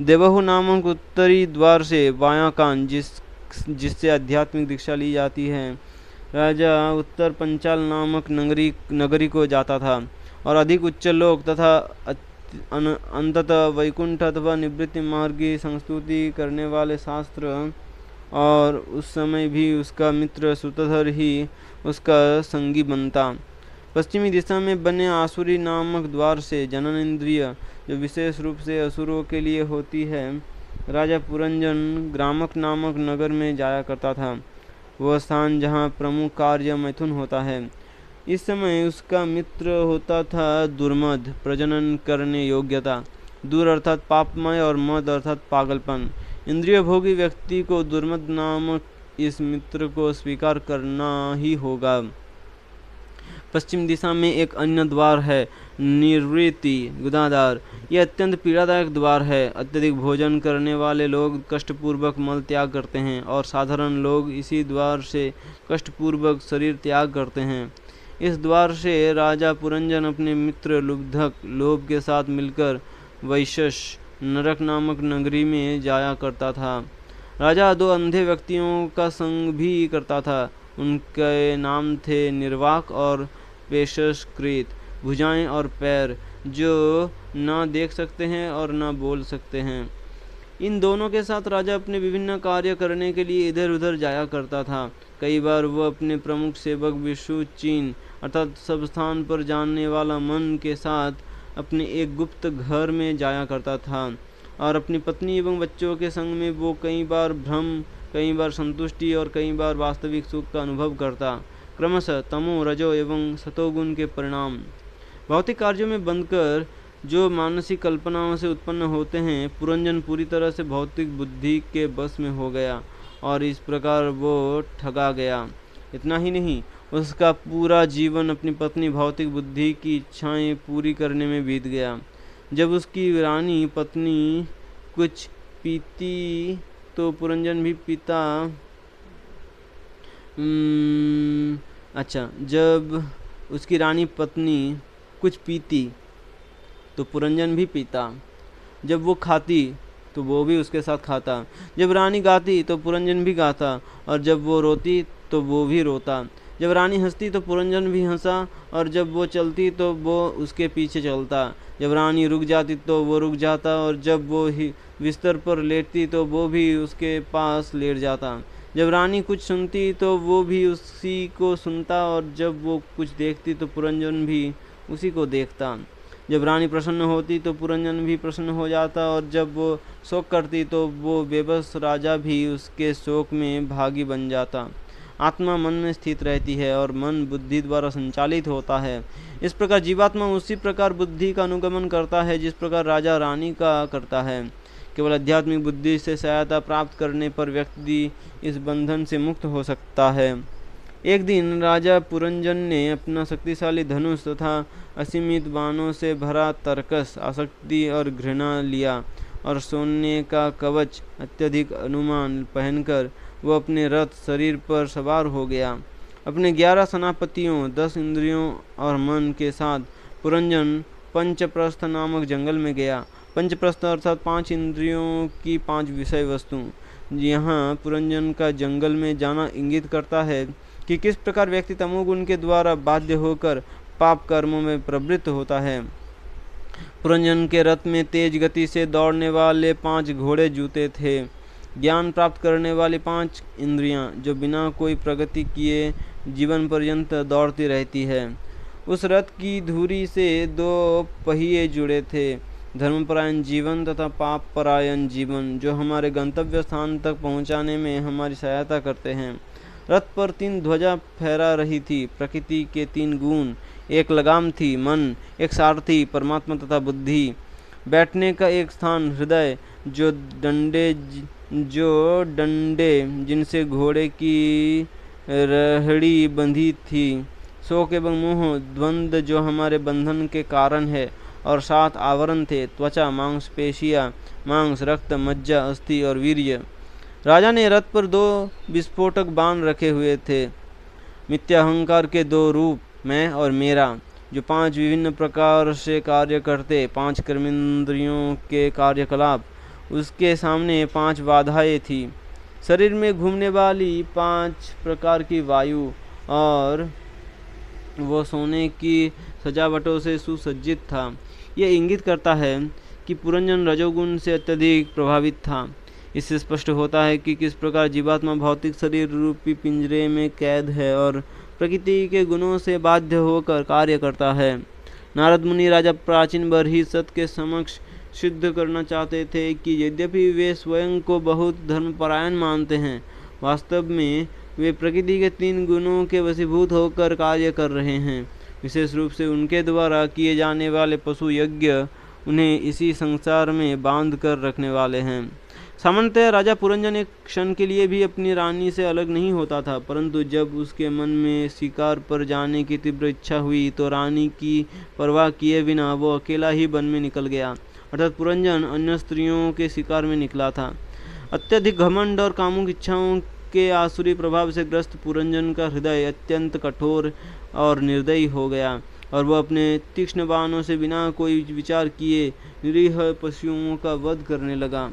देवहु नामक उत्तरी द्वार से बायां कान, जिससे आध्यात्मिक दीक्षा ली जाती है, राजा उत्तर पंचाल नामक नगरी को जाता था और अधिक उच्च लोक तथा अंततः वैकुंठ अथवा निवृत्ति मार्ग की संस्तुति करने वाले शास्त्र, और उस समय भी उसका मित्र श्रुतधर ही उसका संगी बनता। पश्चिमी दिशा में बने आसुरी नामक द्वार से जनन इंद्रिय, जो विशेष रूप से असुरों के लिए होती है, राजा पुरंजन ग्रामक नामक नगर में जाया करता था, वह स्थान जहाँ प्रमुख कार्य मैथुन होता है। इस समय उसका मित्र होता था दुर्मद, प्रजनन करने योग्यता, दूर अर्थात पापमय, और मद अर्थात पागलपन। इंद्रिय भोगी व्यक्ति को दुर्मद नामक इस मित्र को स्वीकार करना ही होगा। पश्चिम दिशा में एक अन्य द्वार है, निवृत्ति गुदादार। यह अत्यंत पीड़ादायक द्वार है। अत्यधिक भोजन करने वाले लोग कष्टपूर्वक मल त्याग करते हैं और साधारण लोग इसी द्वार से कष्टपूर्वक शरीर त्याग करते हैं। इस द्वार से राजा पुरंजन अपने मित्र लुब्धक लोभ के साथ मिलकर वैशस नरक नामक नगरी में जाया करता था। राजा 2 अंधे व्यक्तियों का संग भी करता था। उनके नाम थे निर्वाक और पेशस्कृत, भुजाएं और पैर, जो न देख सकते हैं और न बोल सकते हैं। इन दोनों के साथ राजा अपने विभिन्न कार्य करने के लिए इधर उधर जाया करता था। कई बार वह अपने प्रमुख सेवक विशुचीन अर्थात सब स्थान पर जानने वाला मन के साथ अपने एक गुप्त घर में जाया करता था, और अपनी पत्नी एवं बच्चों के संग में वो कई बार भ्रम, कई बार संतुष्टि और कई बार वास्तविक सुख का अनुभव करता। क्रमशः तमो, रजो एवं सतोगुण के परिणाम। भौतिक कार्यों में बंधकर जो मानसिक कल्पनाओं से उत्पन्न होते हैं। पुरंजन पूरी तरह से भौतिक बुद्धि के बस में हो गया और इस प्रकार वो ठगा गया। इतना ही नहीं, उसका पूरा जीवन अपनी पत्नी भौतिक बुद्धि की इच्छाएं पूरी करने में बीत गया। जब उसकी रानी पत्नी कुछ पीती तो पुरंजन भी पीता। जब उसकी रानी पत्नी कुछ पीती तो पुरंजन भी पीता। जब वो खाती तो वो भी उसके साथ खाता। जब रानी गाती तो पुरंजन भी गाता और जब वो रोती तो वो भी रोता। जब रानी हंसती तो पुरंजन भी हंसा और जब वो चलती तो वो उसके पीछे चलता। जब रानी रुक जाती तो वो रुक जाता और जब वो ही बिस्तर पर लेटती तो वो भी उसके पास लेट जाता। जब रानी कुछ सुनती तो वो भी उसी को सुनता और जब वो कुछ देखती तो पुरंजन भी उसी को देखता। जब रानी प्रसन्न होती तो पुरंजन भी प्रसन्न हो जाता और जब वो शोक करती तो वो बेबस राजा भी उसके शोक में भागी बन जाता। आत्मा मन में स्थित रहती है और मन बुद्धि द्वारा संचालित होता है। इस प्रकार जीवात्मा उसी प्रकार बुद्धि का अनुगमन करता है जिस प्रकार राजा रानी का करता है। केवल आध्यात्मिक बुद्धि से सहायता प्राप्त करने पर व्यक्ति इस बंधन से मुक्त हो सकता है। एक दिन राजा पुरंजन ने अपना शक्तिशाली धनुष तथा असीमित बाणों से भरा तर्कस, आसक्ति और घृणा लिया और सोने का कवच अत्यधिक अनुमान पहनकर वो अपने रथ शरीर पर सवार हो गया। अपने 11 सेनापतियों, 10 इंद्रियों और मन के साथ पुरंजन पंचप्रस्थ नामक जंगल में गया। पंचप्रस्थ अर्थात 5 इंद्रियों की 5 विषय वस्तु। यहाँ पुरंजन का जंगल में जाना इंगित करता है कि किस प्रकार व्यक्ति तमोगुण के द्वारा बाध्य होकर पाप कर्मों में प्रवृत्त होता है। पुरंजन के रथ में तेज गति से दौड़ने वाले 5 घोड़े जूते थे। ज्ञान प्राप्त करने वाली 5 इंद्रियां जो बिना कोई प्रगति किए जीवन पर्यंत दौड़ती रहती है। उस रथ की धुरी से 2 पहिए जुड़े थे, धर्मपरायण जीवन तथा पाप परायण जीवन, जो हमारे गंतव्य स्थान तक पहुंचाने में हमारी सहायता करते हैं। रथ पर 3 ध्वजा फहरा रही थी, प्रकृति के 3 गुण, एक लगाम थी मन, एक सारथी परमात्मा तथा बुद्धि, बैठने का एक स्थान हृदय, जो डंडे जिनसे घोड़े की रहड़ी बंधी थी, शोक एवं मोह द्वंद्व जो हमारे बंधन के कारण है, और 7 आवरण थे, त्वचा, मांसपेशियां, मांस, रक्त, मज्जा, अस्थि और वीर्य। राजा ने रथ पर 2 विस्फोटक बाण रखे हुए थे, मिथ्याहंकार के 2 रूप, मैं और मेरा, जो 5 विभिन्न प्रकार से कार्य करते, 5 कर्मेंद्रियों के कार्यकलाप। उसके सामने 5 बाधाएं थी, शरीर में घूमने वाली 5 प्रकार की वायु, और वो सोने की सजावटों से सुसज्जित था। यह इंगित करता है कि पुरंजन रजोगुण से अत्यधिक प्रभावित था। इससे स्पष्ट होता है कि किस प्रकार जीवात्मा भौतिक शरीर रूपी पिंजरे में कैद है और प्रकृति के गुणों से बाध्य होकर कार्य करता है। नारद मुनि राजा प्राचीन बरहिसत के समक्ष सिद्ध करना चाहते थे कि यद्यपि वे स्वयं को बहुत धर्मपरायण मानते हैं, वास्तव में वे प्रकृति के 3 गुणों के वशीभूत होकर कार्य कर रहे हैं। विशेष रूप से उनके द्वारा किए जाने वाले पशु यज्ञ उन्हें इसी संसार में बांध कर रखने वाले हैं। सामान्यतः राजा पुरंजन एक क्षण के लिए भी अपनी रानी से अलग नहीं होता था, परंतु जब उसके मन में शिकार पर जाने की तीव्र इच्छा हुई तो रानी की परवाह किए बिना वो अकेला ही वन में निकल गया। अर्थात पुरंजन अन्य स्त्रियों के शिकार में निकला था। अत्यधिक घमंड और कामुक इच्छाओं के आसुरी प्रभाव से ग्रस्त पुरंजन का हृदय अत्यंत कठोर और निर्दयी हो गया और वह अपने तीक्ष्ण बाणों से बिना कोई विचार किए निरीह पशुओं का वध करने लगा।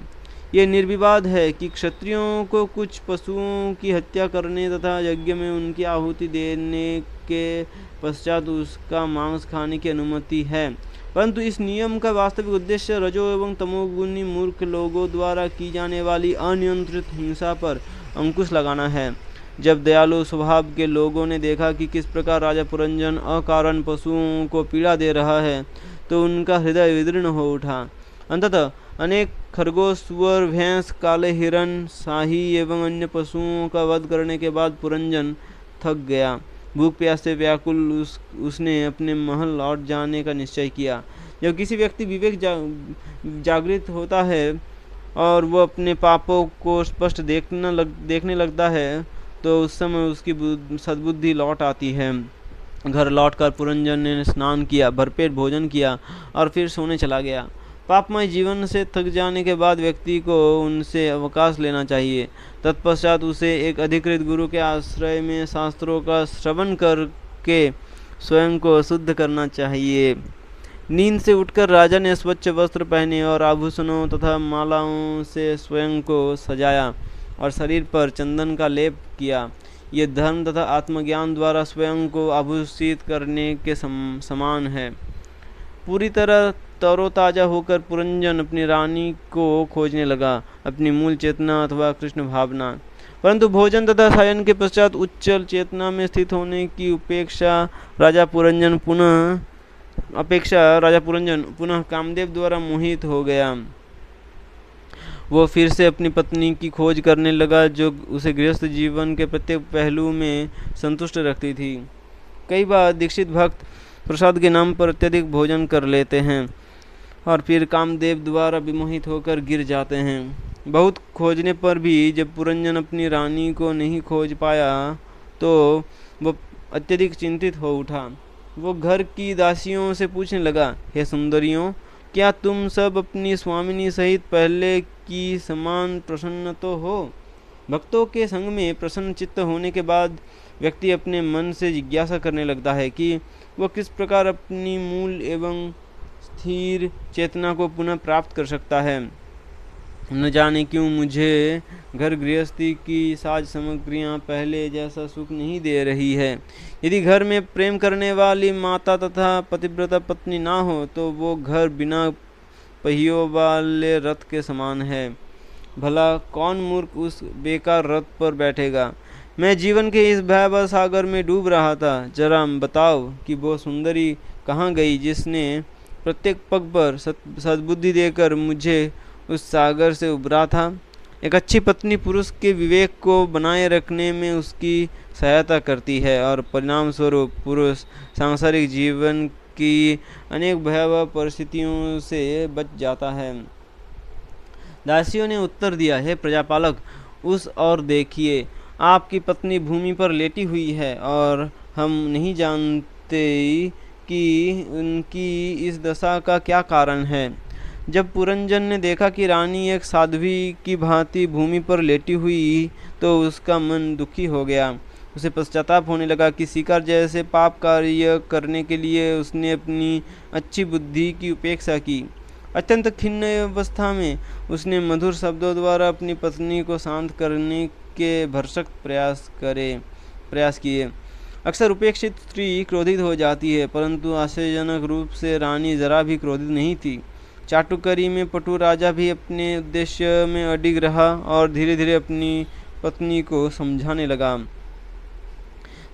यह निर्विवाद है कि क्षत्रियों को कुछ पशुओं की हत्या करने तथा यज्ञ में उनकी आहुति देने के पश्चात उसका मांस खाने की अनुमति है, परंतु इस नियम का वास्तविक उद्देश्य रजो एवं तमोगुणी मूर्ख लोगों द्वारा की जाने वाली अनियंत्रित हिंसा पर अंकुश लगाना है। जब दयालु स्वभाव के लोगों ने देखा कि किस प्रकार राजा पुरंजन अकारण पशुओं को पीड़ा दे रहा है, तो उनका हृदय विदीर्ण हो उठा। अंततः अनेक खरगोश, सुअर, भैंस, काले हिरण, शाही एवं अन्य पशुओं का वध करने के बाद पुरंजन थक गया। भूख प्यास से व्याकुल उसने अपने महल लौट जाने का निश्चय किया। जब किसी व्यक्ति विवेक जागृत होता है और वो अपने पापों को स्पष्ट देखने लगता है, तो उस समय उसकी सद्बुद्धि लौट आती है। घर लौटकर पुरंजन ने स्नान किया, भरपेट भोजन किया और फिर सोने चला गया। पापमय जीवन से थक जाने के बाद व्यक्ति को उनसे अवकाश लेना चाहिए। तत्पश्चात उसे एक अधिकृत गुरु के आश्रय में शास्त्रों का श्रवण करके स्वयं को शुद्ध करना चाहिए। नींद से उठकर राजा ने स्वच्छ वस्त्र पहने और आभूषणों तथा मालाओं से स्वयं को सजाया और शरीर पर चंदन का लेप किया। ये धर्म तथा आत्मज्ञान द्वारा स्वयं को आभूषित करने के समान है। पूरी तरह तरोताजा होकर पुरंजन अपनी रानी को खोजने लगा, अपनी मूल चेतना अथवा कृष्ण भावना। परंतु भोजन तथा शयन के पश्चात उच्च चेतना में स्थित होने की राजा पुरंजन पुनः कामदेव द्वारा मोहित हो गया। वो फिर से अपनी पत्नी की खोज करने लगा, जो उसे गृहस्थ जीवन के प्रत्येक पहलू में संतुष्ट रखती थी। कई बार दीक्षित भक्त प्रसाद के नाम पर अत्यधिक भोजन कर लेते हैं और फिर कामदेव द्वारा विमोहित होकर गिर जाते हैं। बहुत खोजने पर भी जब पुरंजन अपनी रानी को नहीं खोज पाया तो वो अत्यधिक चिंतित हो उठा। वो घर की दासियों से पूछने लगा, हे सुंदरियों, क्या तुम सब अपनी स्वामिनी सहित पहले की समान प्रसन्न तो हो? भक्तों के संग में प्रसन्न चित्त होने के बाद व्यक्ति अपने मन से जिज्ञासा करने लगता है कि वह किस प्रकार अपनी मूल एवं स्थिर चेतना को पुनः प्राप्त कर सकता है। न जाने क्यों मुझे घर गृहस्थी की साज सामग्रियाँ पहले जैसा सुख नहीं दे रही है। यदि घर में प्रेम करने वाली माता तथा पतिव्रता पत्नी ना हो तो वो घर बिना पहियों वाले रथ के समान है। भला कौन मूर्ख उस बेकार रथ पर बैठेगा? मैं जीवन के इस भयावह सागर में डूब रहा था। जरा बताओ कि वो सुंदरी कहाँ गई जिसने प्रत्येक पग पर सद्बुद्धि देकर मुझे उस सागर से उबरा था। एक अच्छी पत्नी पुरुष के विवेक को बनाए रखने में उसकी सहायता करती है और परिणाम स्वरूप पुरुष सांसारिक जीवन की अनेक भयावह परिस्थितियों से बच जाता है। दासियों ने उत्तर दिया, हे प्रजापालक, उस और देखिए, आपकी पत्नी भूमि पर लेटी हुई है और हम नहीं जानते कि उनकी इस दशा का क्या कारण है। जब पुरंजन ने देखा कि रानी एक साध्वी की भांति भूमि पर लेटी हुई तो उसका मन दुखी हो गया। उसे पश्चाताप होने लगा कि शिकार जैसे पाप कार्य करने के लिए उसने अपनी अच्छी बुद्धि की उपेक्षा की। अत्यंत खिन्न अवस्था में उसने मधुर शब्दों द्वारा अपनी पत्नी को शांत करने के भरसक प्रयास किए। अक्सर उपेक्षित स्त्री क्रोधित हो जाती है, परंतु आश्चर्यजनक रूप से रानी जरा भी क्रोधित नहीं थी। चाटुकरी में पटु राजा भी अपने उद्देश्य में अडिग रहा और धीरे धीरे अपनी पत्नी को समझाने लगा।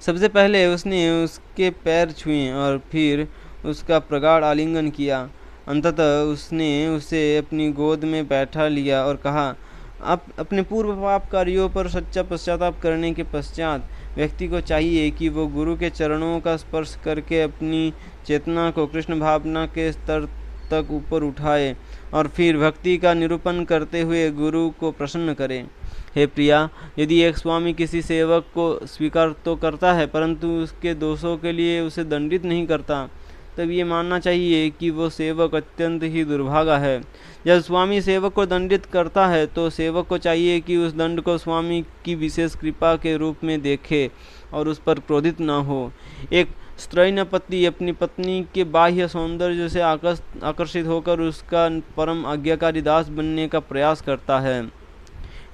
सबसे पहले उसने उसके पैर छुए और फिर उसका प्रगाढ़ आलिंगन किया। अंततः उसने उसे अपनी गोद में बैठा लिया और कहा, आप अपने पूर्व पाप कार्यों पर सच्चा पश्चाताप करने के पश्चात व्यक्ति को चाहिए कि वो गुरु के चरणों का स्पर्श करके अपनी चेतना को कृष्ण भावना के स्तर तक ऊपर उठाए और फिर भक्ति का निरूपण करते हुए गुरु को प्रसन्न करे। हे प्रिया, यदि एक स्वामी किसी सेवक को स्वीकार तो करता है परंतु उसके दोषों के लिए उसे दंडित नहीं करता, तब ये मानना चाहिए कि वो सेवक अत्यंत ही दुर्भागा है। जब स्वामी सेवक को दंडित करता है तो सेवक को चाहिए कि उस दंड को स्वामी की विशेष कृपा के रूप में देखे और उस पर क्रोधित न हो। एक स्त्रैण पति अपनी पत्नी के बाह्य सौंदर्य से आकर्षित होकर उसका परम आज्ञाकारी दास बनने का प्रयास करता है।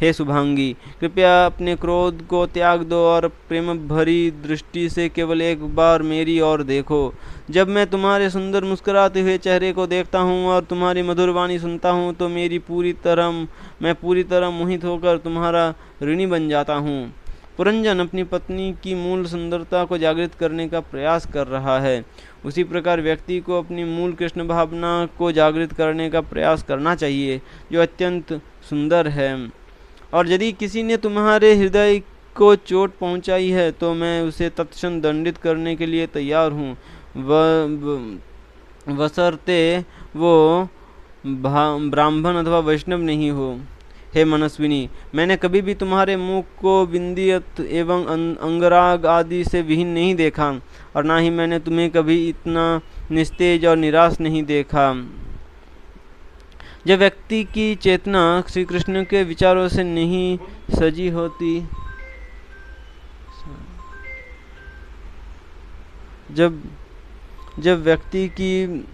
हे शुभांगी, कृपया अपने क्रोध को त्याग दो और प्रेम भरी दृष्टि से केवल एक बार मेरी ओर देखो। जब मैं तुम्हारे सुंदर मुस्कुराते हुए चेहरे को देखता हूँ और तुम्हारी मधुर वाणी सुनता हूँ तो मैं पूरी तरह मोहित होकर तुम्हारा ऋणी बन जाता हूँ। पुरंजन अपनी पत्नी की मूल सुंदरता को जागृत करने का प्रयास कर रहा है। उसी प्रकार व्यक्ति को अपनी मूल कृष्ण भावना को जागृत करने का प्रयास करना चाहिए, जो अत्यंत सुंदर है। और यदि किसी ने तुम्हारे हृदय को चोट पहुंचाई है तो मैं उसे तत्क्षण दंडित करने के लिए तैयार हूँ। बशर्ते वो ब्राह्मण अथवा वैष्णव नहीं हो। हे मनस्विनी, मैंने कभी भी तुम्हारे मुख को बिंदियत एवं अंगराग आदि से विहीन नहीं देखा, और ना ही मैंने तुम्हें कभी इतना निस्तेज और निराश नहीं देखा। जब व्यक्ति की चेतना श्री कृष्ण के विचारों से नहीं सजी होती, जब जब व्यक्ति की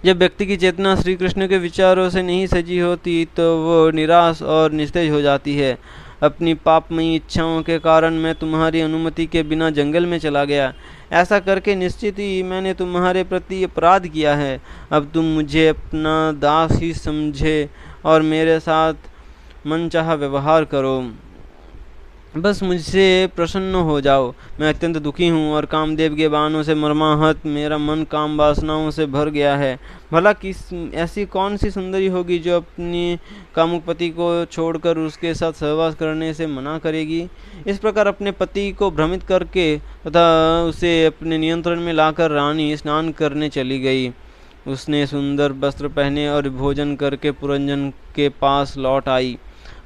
जब व्यक्ति की चेतना श्री कृष्ण के विचारों से नहीं सजी होती तो वो निराश और निस्तेज हो जाती है। अपनी पापमयी इच्छाओं के कारण मैं तुम्हारी अनुमति के बिना जंगल में चला गया। ऐसा करके निश्चित ही मैंने तुम्हारे प्रति अपराध किया है। अब तुम मुझे अपना दास ही समझे और मेरे साथ मनचाहा व्यवहार करो। बस मुझसे प्रसन्न हो जाओ। मैं अत्यंत दुखी हूँ और कामदेव के बाणों से मर्माहत मेरा मन काम वासनाओं से भर गया है। भला किस ऐसी कौन सी सुंदरी होगी जो अपनी कामुक पति को छोड़कर उसके साथ सहवास करने से मना करेगी। इस प्रकार अपने पति को भ्रमित करके तथा उसे अपने नियंत्रण में लाकर रानी स्नान करने चली गई। उसने सुंदर वस्त्र पहने और भोजन करके पुरंजन के पास लौट आई।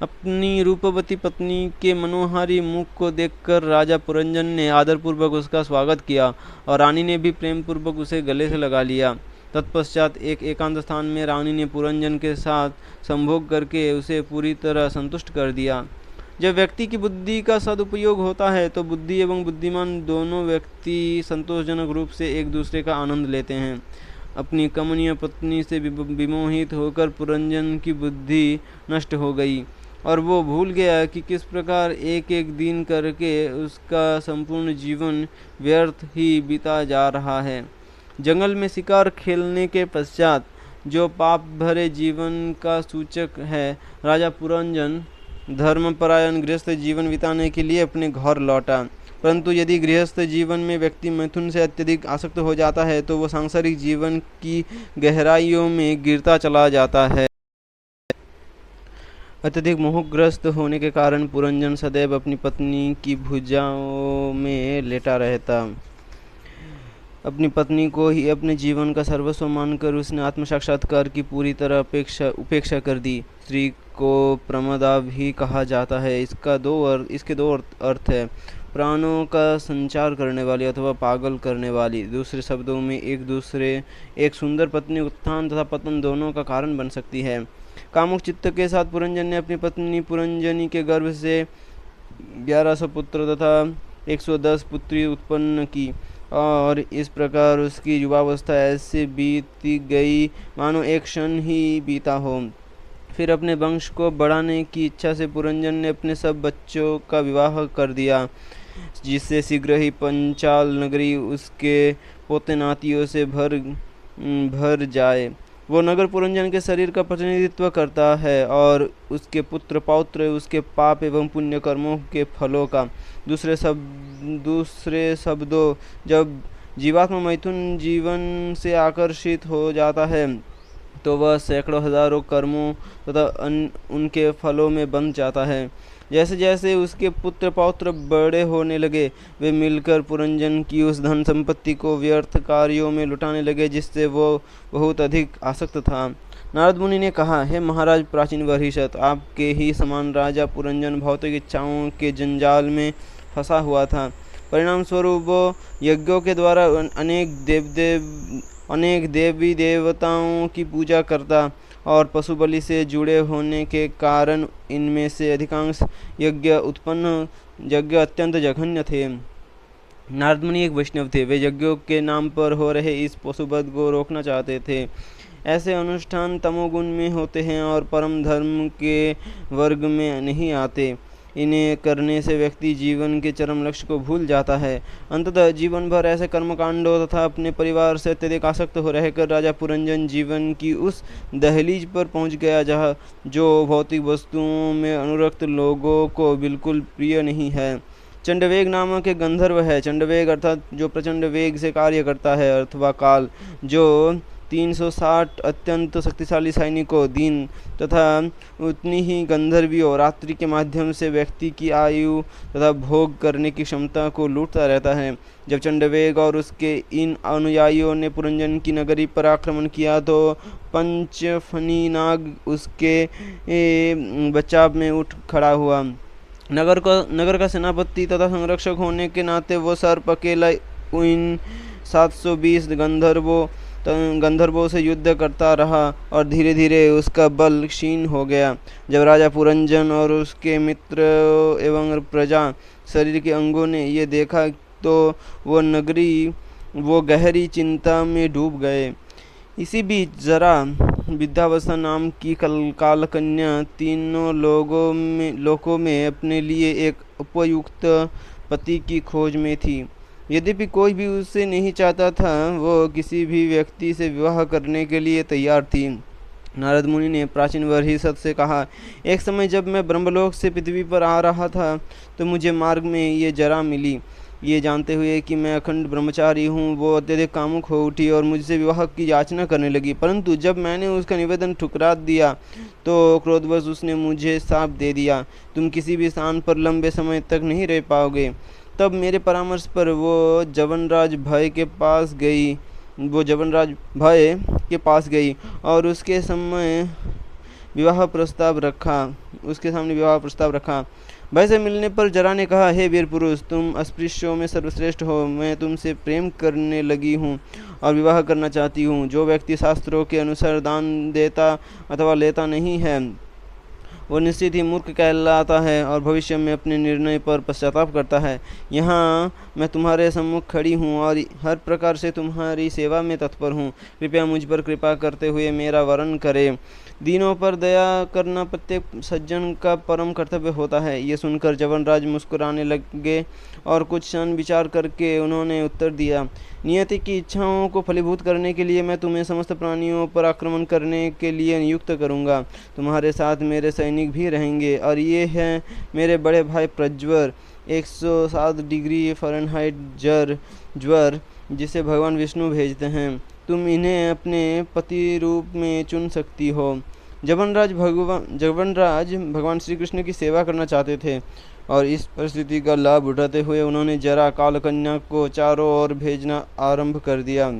अपनी रूपवती पत्नी के मनोहारी मुख को देखकर राजा पुरंजन ने आदरपूर्वक उसका स्वागत किया और रानी ने भी प्रेम पूर्वक उसे गले से लगा लिया। तत्पश्चात एक एकांत स्थान में रानी ने पुरंजन के साथ संभोग करके उसे पूरी तरह संतुष्ट कर दिया। जब व्यक्ति की बुद्धि का सदुपयोग होता है तो बुद्धि एवं बुद्धिमान दोनों व्यक्ति संतोषजनक रूप से एक दूसरे का आनंद लेते हैं। अपनी कमनीय पत्नी से विमोहित होकर पुरंजन की बुद्धि नष्ट हो गई और वो भूल गया कि किस प्रकार एक एक दिन करके उसका संपूर्ण जीवन व्यर्थ ही बीता जा रहा है। जंगल में शिकार खेलने के पश्चात, जो पाप भरे जीवन का सूचक है, राजा पुरंजन धर्मपरायण गृहस्थ जीवन बिताने के लिए अपने घर लौटा। परंतु यदि गृहस्थ जीवन में व्यक्ति मैथुन से अत्यधिक आसक्त हो जाता है तो वह सांसारिक जीवन की गहराइयों में गिरता चला जाता है। अत्यधिक मोहग्रस्त होने के कारण पुरंजन सदैव अपनी पत्नी की भुजाओं में लेटा रहता। अपनी पत्नी को ही अपने जीवन का सर्वस्व मानकर उसने आत्म साक्षात्कार की पूरी तरह उपेक्षा कर दी। स्त्री को प्रमदा भी कहा जाता है। इसके दो अर्थ है, प्राणों का संचार करने वाली अथवा पागल करने वाली। दूसरे शब्दों में एक सुंदर पत्नी उत्थान तथा पतन दोनों का कारण बन सकती है। कामुक चित्त के साथ पुरंजन ने अपनी पत्नी पुरंजनी के गर्भ से 1100 पुत्र तथा 110 पुत्री उत्पन्न की और इस प्रकार उसकी युवावस्था ऐसे बीती गई मानो एक क्षण ही बीता हो। फिर अपने वंश को बढ़ाने की इच्छा से पुरंजन ने अपने सब बच्चों का विवाह कर दिया, जिससे शीघ्र ही पंचाल नगरी उसके पोते नातियों से भर जाए। वो नगर पुरंजन के शरीर का प्रतिनिधित्व करता है और उसके पुत्र पौत्र उसके पाप एवं पुण्य कर्मों के फलों का। दूसरे शब्दों, जब जीवात्मा मैथुन जीवन से आकर्षित हो जाता है तो वह सैकड़ों हजारों कर्मों तथा उनके फलों में बंध जाता है। जैसे जैसे उसके पुत्र पौत्र बड़े होने लगे, वे मिलकर पुरंजन की उस धन संपत्ति को व्यर्थ कार्यों में लुटाने लगे जिससे वो बहुत अधिक आसक्त था। नारद मुनि ने कहा, हे महाराज प्राचीन वरिष्ठ, आपके ही समान राजा पुरंजन भौतिक इच्छाओं के जंजाल में फंसा हुआ था। परिणाम स्वरूप वो यज्ञों के द्वारा अनेक देवी देवताओं की पूजा करता और पशु बलि से जुड़े होने के कारण इनमें से अधिकांश यज्ञ अत्यंत जघन्य थे। नारद मुनि एक वैष्णव थे। वे यज्ञों के नाम पर हो रहे इस पशुवध को रोकना चाहते थे। ऐसे अनुष्ठान तमोगुण में होते हैं और परम धर्म के वर्ग में नहीं आते। इन्हें करने से व्यक्ति जीवन के चरम लक्ष्य को भूल जाता है। अंततः जीवन भर ऐसे कर्मकांडों तथा अपने परिवार से अत्यधिक आसक्त हो रहकर राजा पुरंजन जीवन की उस दहलीज पर पहुंच गया जहाँ जो भौतिक वस्तुओं में अनुरक्त लोगों को बिल्कुल प्रिय नहीं है। चंडवेग नामक एक गंधर्व है। चंडवेग अर्थात जो प्रचंड वेग से कार्य करता है, अथवा काल, जो 360 अत्यंत शक्तिशाली सैनिकों, दिन तथा उतनी ही गंधर्वियों, रात्रि के माध्यम से व्यक्ति की आयु तथा भोग करने की क्षमता को लूटता रहता है। जब चंडवेग और उसके इन अनुयायियों ने पुरंजन की नगरी पर आक्रमण किया तो पंचफनी नाग उसके बचाव में उठ खड़ा हुआ। नगर का सेनापति तथा संरक्षक होने के नाते वो सर्प अकेला इन 720 गंधर्वों से युद्ध करता रहा और धीरे धीरे उसका बल क्षीण हो गया। जब राजा पुरंजन और उसके मित्र एवं प्रजा शरीर के अंगों ने ये देखा तो वो गहरी चिंता में डूब गए। इसी बीच जरा विद्यावस्था नाम की कालकन्या तीनों लोकों में अपने लिए एक उपयुक्त पति की खोज में थी। यद्यपि कोई भी उसे नहीं चाहता था, वो किसी भी व्यक्ति से विवाह करने के लिए तैयार थी। नारद मुनि ने प्राचीन वरिष्ठ से कहा, एक समय जब मैं ब्रह्मलोक से पृथ्वी पर आ रहा था तो मुझे मार्ग में ये जरा मिली। ये जानते हुए कि मैं अखंड ब्रह्मचारी हूँ, वो अत्यधिक कामुक हो उठी और मुझसे विवाह की याचना करने लगी। परंतु जब मैंने उसका निवेदन ठुकरा दिया तो क्रोधवश उसने मुझे शाप दे दिया, तुम किसी भी स्थान पर लंबे समय तक नहीं रह पाओगे। तब मेरे परामर्श पर वो जवनराज भय के पास गई और उसके सामने विवाह प्रस्ताव रखा। भय से मिलने पर जरा ने कहा, हे वीर पुरुष, तुम अस्पृश्यों में सर्वश्रेष्ठ हो। मैं तुमसे प्रेम करने लगी हूँ और विवाह करना चाहती हूँ। जो व्यक्ति शास्त्रों के अनुसार दान देता अथवा लेता नहीं है वो निश्चित ही मूर्ख कहलाता है और भविष्य में अपने निर्णय पर पश्चाताप करता है। यहाँ मैं तुम्हारे सम्मुख खड़ी हूँ और हर प्रकार से तुम्हारी सेवा में तत्पर हूँ। कृपया मुझ पर कृपा करते हुए मेरा वरण करें। दीनों पर दया करना प्रत्येक सज्जन का परम कर्तव्य होता है। ये सुनकर जवनराज मुस्कुराने लगे और कुछ क्षण विचार करके उन्होंने उत्तर दिया, नियति की इच्छाओं को फलीभूत करने के लिए मैं तुम्हें समस्त प्राणियों पर आक्रमण करने के लिए नियुक्त करूंगा। तुम्हारे साथ मेरे सैनिक भी रहेंगे और ये हैं मेरे बड़े भाई प्रज्वर, 107 डिग्री फ़ारेनहाइट ज्वर जिसे भगवान विष्णु भेजते हैं। तुम इन्हें अपने पति रूप में चुन सकती हो। जवनराज भगवान श्री कृष्ण की सेवा करना चाहते थे और इस परिस्थिति का लाभ उठाते हुए उन्होंने जरा कालकन्या को चारों ओर भेजना आरंभ कर दिया।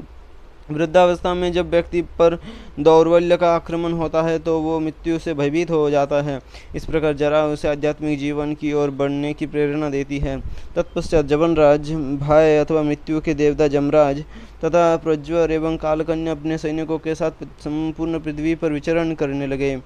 वृद्धावस्था में जब व्यक्ति पर दौर्बल्य का आक्रमण होता है तो वो मृत्यु से भयभीत हो जाता है। इस प्रकार जरा उसे आध्यात्मिक जीवन की ओर बढ़ने की प्रेरणा देती है। तत्पश्चात जवनराज, भय अथवा मृत्यु के देवता जमराज तथा प्रज्वर एवं कालकन्या अपने सैनिकों के साथ संपूर्ण पृथ्वी पर विचरण करने लगे।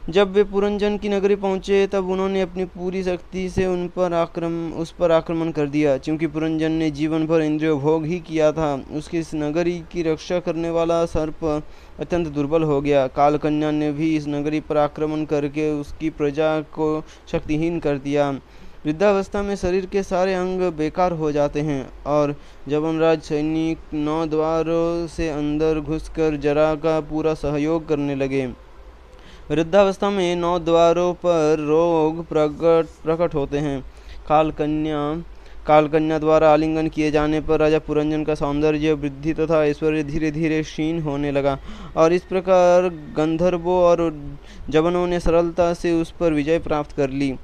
जब वे पुरंजन की नगरी पहुंचे तब उन्होंने अपनी पूरी शक्ति से उस पर आक्रमण कर दिया। क्योंकि पुरंजन ने जीवन भर इंद्रिय भोग ही किया था, उसकी इस नगरी की रक्षा करने वाला सर्प अत्यंत दुर्बल हो गया। कालकन्या ने भी इस नगरी पर आक्रमण करके उसकी प्रजा को शक्तिहीन कर दिया। वृद्धावस्था में शरीर के सारे अंग बेकार हो जाते हैं और जवनराज सैनिक 9 द्वारों से अंदर घुसकर जरा का पूरा सहयोग करने लगे। वृद्धावस्था में 9 द्वारों पर रोग प्रकट होते हैं। कालकन्या द्वारा आलिंगन किए जाने पर राजा पुरंजन का सौंदर्य वृद्धि तथा ऐश्वर्य धीरे धीरे क्षीण होने लगा और इस प्रकार गंधर्वों और जवनों ने सरलता से उस पर विजय प्राप्त कर ली।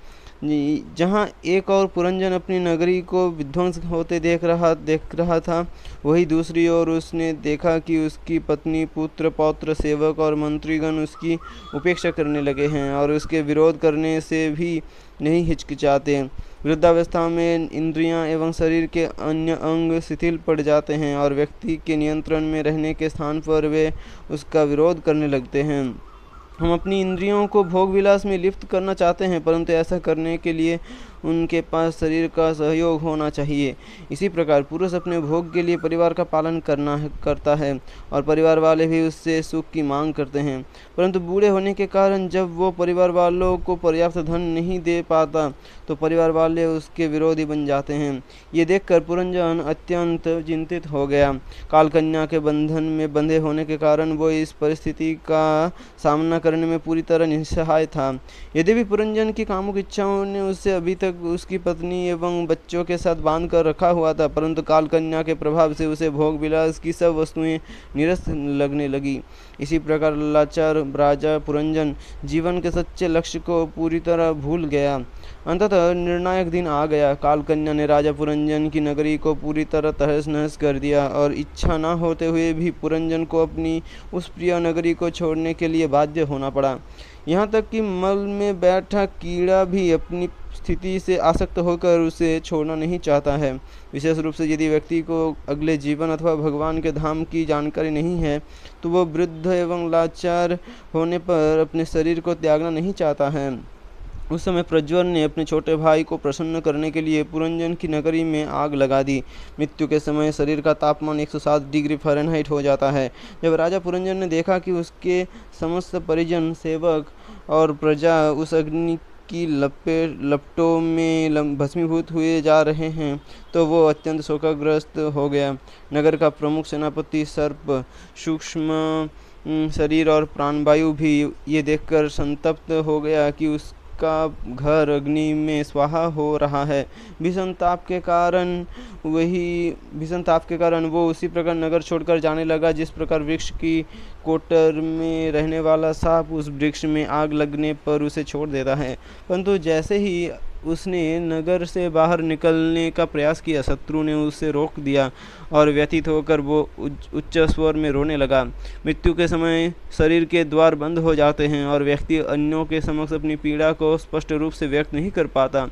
जहाँ एक और पुरंजन अपनी नगरी को विध्वंस होते देख रहा था, वही दूसरी ओर उसने देखा कि उसकी पत्नी, पुत्र, पौत्र, सेवक और मंत्रीगण उसकी उपेक्षा करने लगे हैं और उसके विरोध करने से भी नहीं हिचकिचाते। वृद्धावस्था में इंद्रियां एवं शरीर के अन्य अंग शिथिल पड़ जाते हैं और व्यक्ति के नियंत्रण में रहने के स्थान पर वे उसका विरोध करने लगते हैं। हम अपनी इंद्रियों को भोग विलास में लिप्त करना चाहते हैं, परंतु ऐसा करने के लिए उनके पास शरीर का सहयोग होना चाहिए। इसी प्रकार पुरुष अपने भोग के लिए परिवार का पालन करता है और परिवार वाले भी उससे सुख की मांग करते हैं, परंतु बूढ़े होने के कारण जब वो परिवार वालों को पर्याप्त धन नहीं दे पाता तो परिवार वाले उसके विरोधी बन जाते हैं। ये देखकर पुरंजन अत्यंत चिंतित हो गया। कालकन्या के बंधन में बंधे होने के कारण वो इस परिस्थिति का सामना करने में पूरी तरह निस्सहाय था। यद्यपि पुरंजन की कामुक इच्छाओं ने उसे अभी तक तक उसकी पत्नी एवं बच्चों के साथ बांध कर रखा हुआ था, परंतु कालकन्या के प्रभाव से उसे भोग विलास की सब वस्तुएं निरस्त लगने लगी। इसी प्रकार लाचार राजा पुरंजन जीवन के सच्चे लक्ष्य को पूरी तरह भूल गया। अंततः निर्णायक दिन आ गया। कालकन्या ने राजा पुरंजन की नगरी को पूरी तरह तहस नहस कर दिया और इच्छा न होते हुए भी पुरंजन को अपनी उस प्रिय नगरी को छोड़ने के लिए बाध्य होना पड़ा। यहाँ तक कि मल में बैठा कीड़ा भी अपनी स्थिति से आसक्त होकर उसे छोड़ना नहीं चाहता है। विशेष रूप से यदि व्यक्ति को अगले जीवन अथवा भगवान के धाम की जानकारी नहीं है तो वो वृद्ध एवं लाचार होने पर अपने शरीर को त्यागना नहीं चाहता है। उस समय प्रज्वर ने अपने छोटे भाई को प्रसन्न करने के लिए पुरंजन की नगरी में आग लगा दी। मृत्यु के समय शरीर का तापमान 107 डिग्री फ़ारेनहाइट हो जाता है। जब राजा पुरंजन ने देखा कि उसके समस्त परिजन, सेवक और प्रजा उस अग्नि की लपटों में भस्मीभूत हुए जा रहे हैं तो वो अत्यंत शोकग्रस्त हो गया। नगर का प्रमुख सेनापति सर्प, सूक्ष्म शरीर और प्राणवायु भी ये देखकर संतप्त हो गया कि उसका घर अग्नि में स्वाहा हो रहा है। भीषण ताप के कारण वो उसी प्रकार नगर छोड़कर जाने लगा जिस प्रकार वृक्ष की कोटर में रहने वाला सांप उस वृक्ष में आग लगने पर उसे छोड़ देता है। परंतु जैसे ही उसने नगर से बाहर निकलने का प्रयास किया, शत्रु ने उसे रोक दिया और व्यथित होकर वो उच्च स्वर में रोने लगा। मृत्यु के समय शरीर के द्वार बंद हो जाते हैं और व्यक्ति अन्यों के समक्ष अपनी पीड़ा को स्पष्ट रूप से व्यक्त नहीं कर पाता।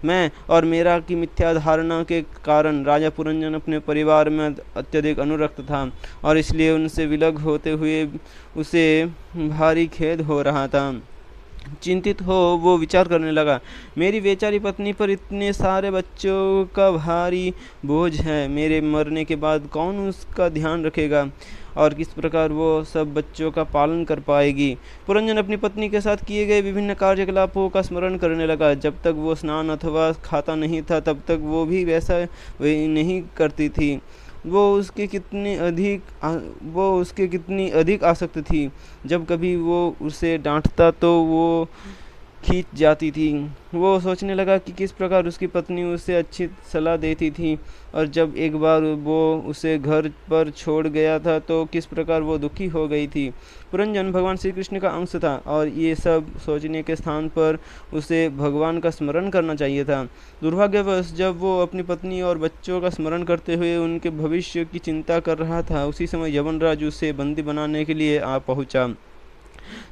मैं और मेरा की मिथ्या धारणा के कारण राजा पुरंजन अपने परिवार में अत्यधिक अनुरक्त था और इसलिए उनसे विलग होते हुए उसे भारी खेद हो रहा था। चिंतित हो वो विचार करने लगा, मेरी बेचारी पत्नी पर इतने सारे बच्चों का भारी बोझ है। मेरे मरने के बाद कौन उसका ध्यान रखेगा और किस प्रकार वो सब बच्चों का पालन कर पाएगी। पुरंजन अपनी पत्नी के साथ किए गए विभिन्न कार्यकलापों का स्मरण करने लगा। जब तक वो स्नान अथवा खाता नहीं था तब तक वो भी वैसा वही नहीं करती थी। वो उसके कितनी अधिक आसक्त थी। जब कभी वो उसे डांटता तो वो खींच जाती थी। वो सोचने लगा कि किस प्रकार उसकी पत्नी उसे अच्छी सलाह देती थी और जब एक बार वो उसे घर पर छोड़ गया था तो किस प्रकार वो दुखी हो गई थी। पुरंजन भगवान श्री कृष्ण का अंश था और ये सब सोचने के स्थान पर उसे भगवान का स्मरण करना चाहिए था। दुर्भाग्यवश जब वो अपनी पत्नी और बच्चों का स्मरण करते हुए उनके भविष्य की चिंता कर रहा था, उसी समय यवनराज उसे बंदी बनाने के लिए आ पहुंचा।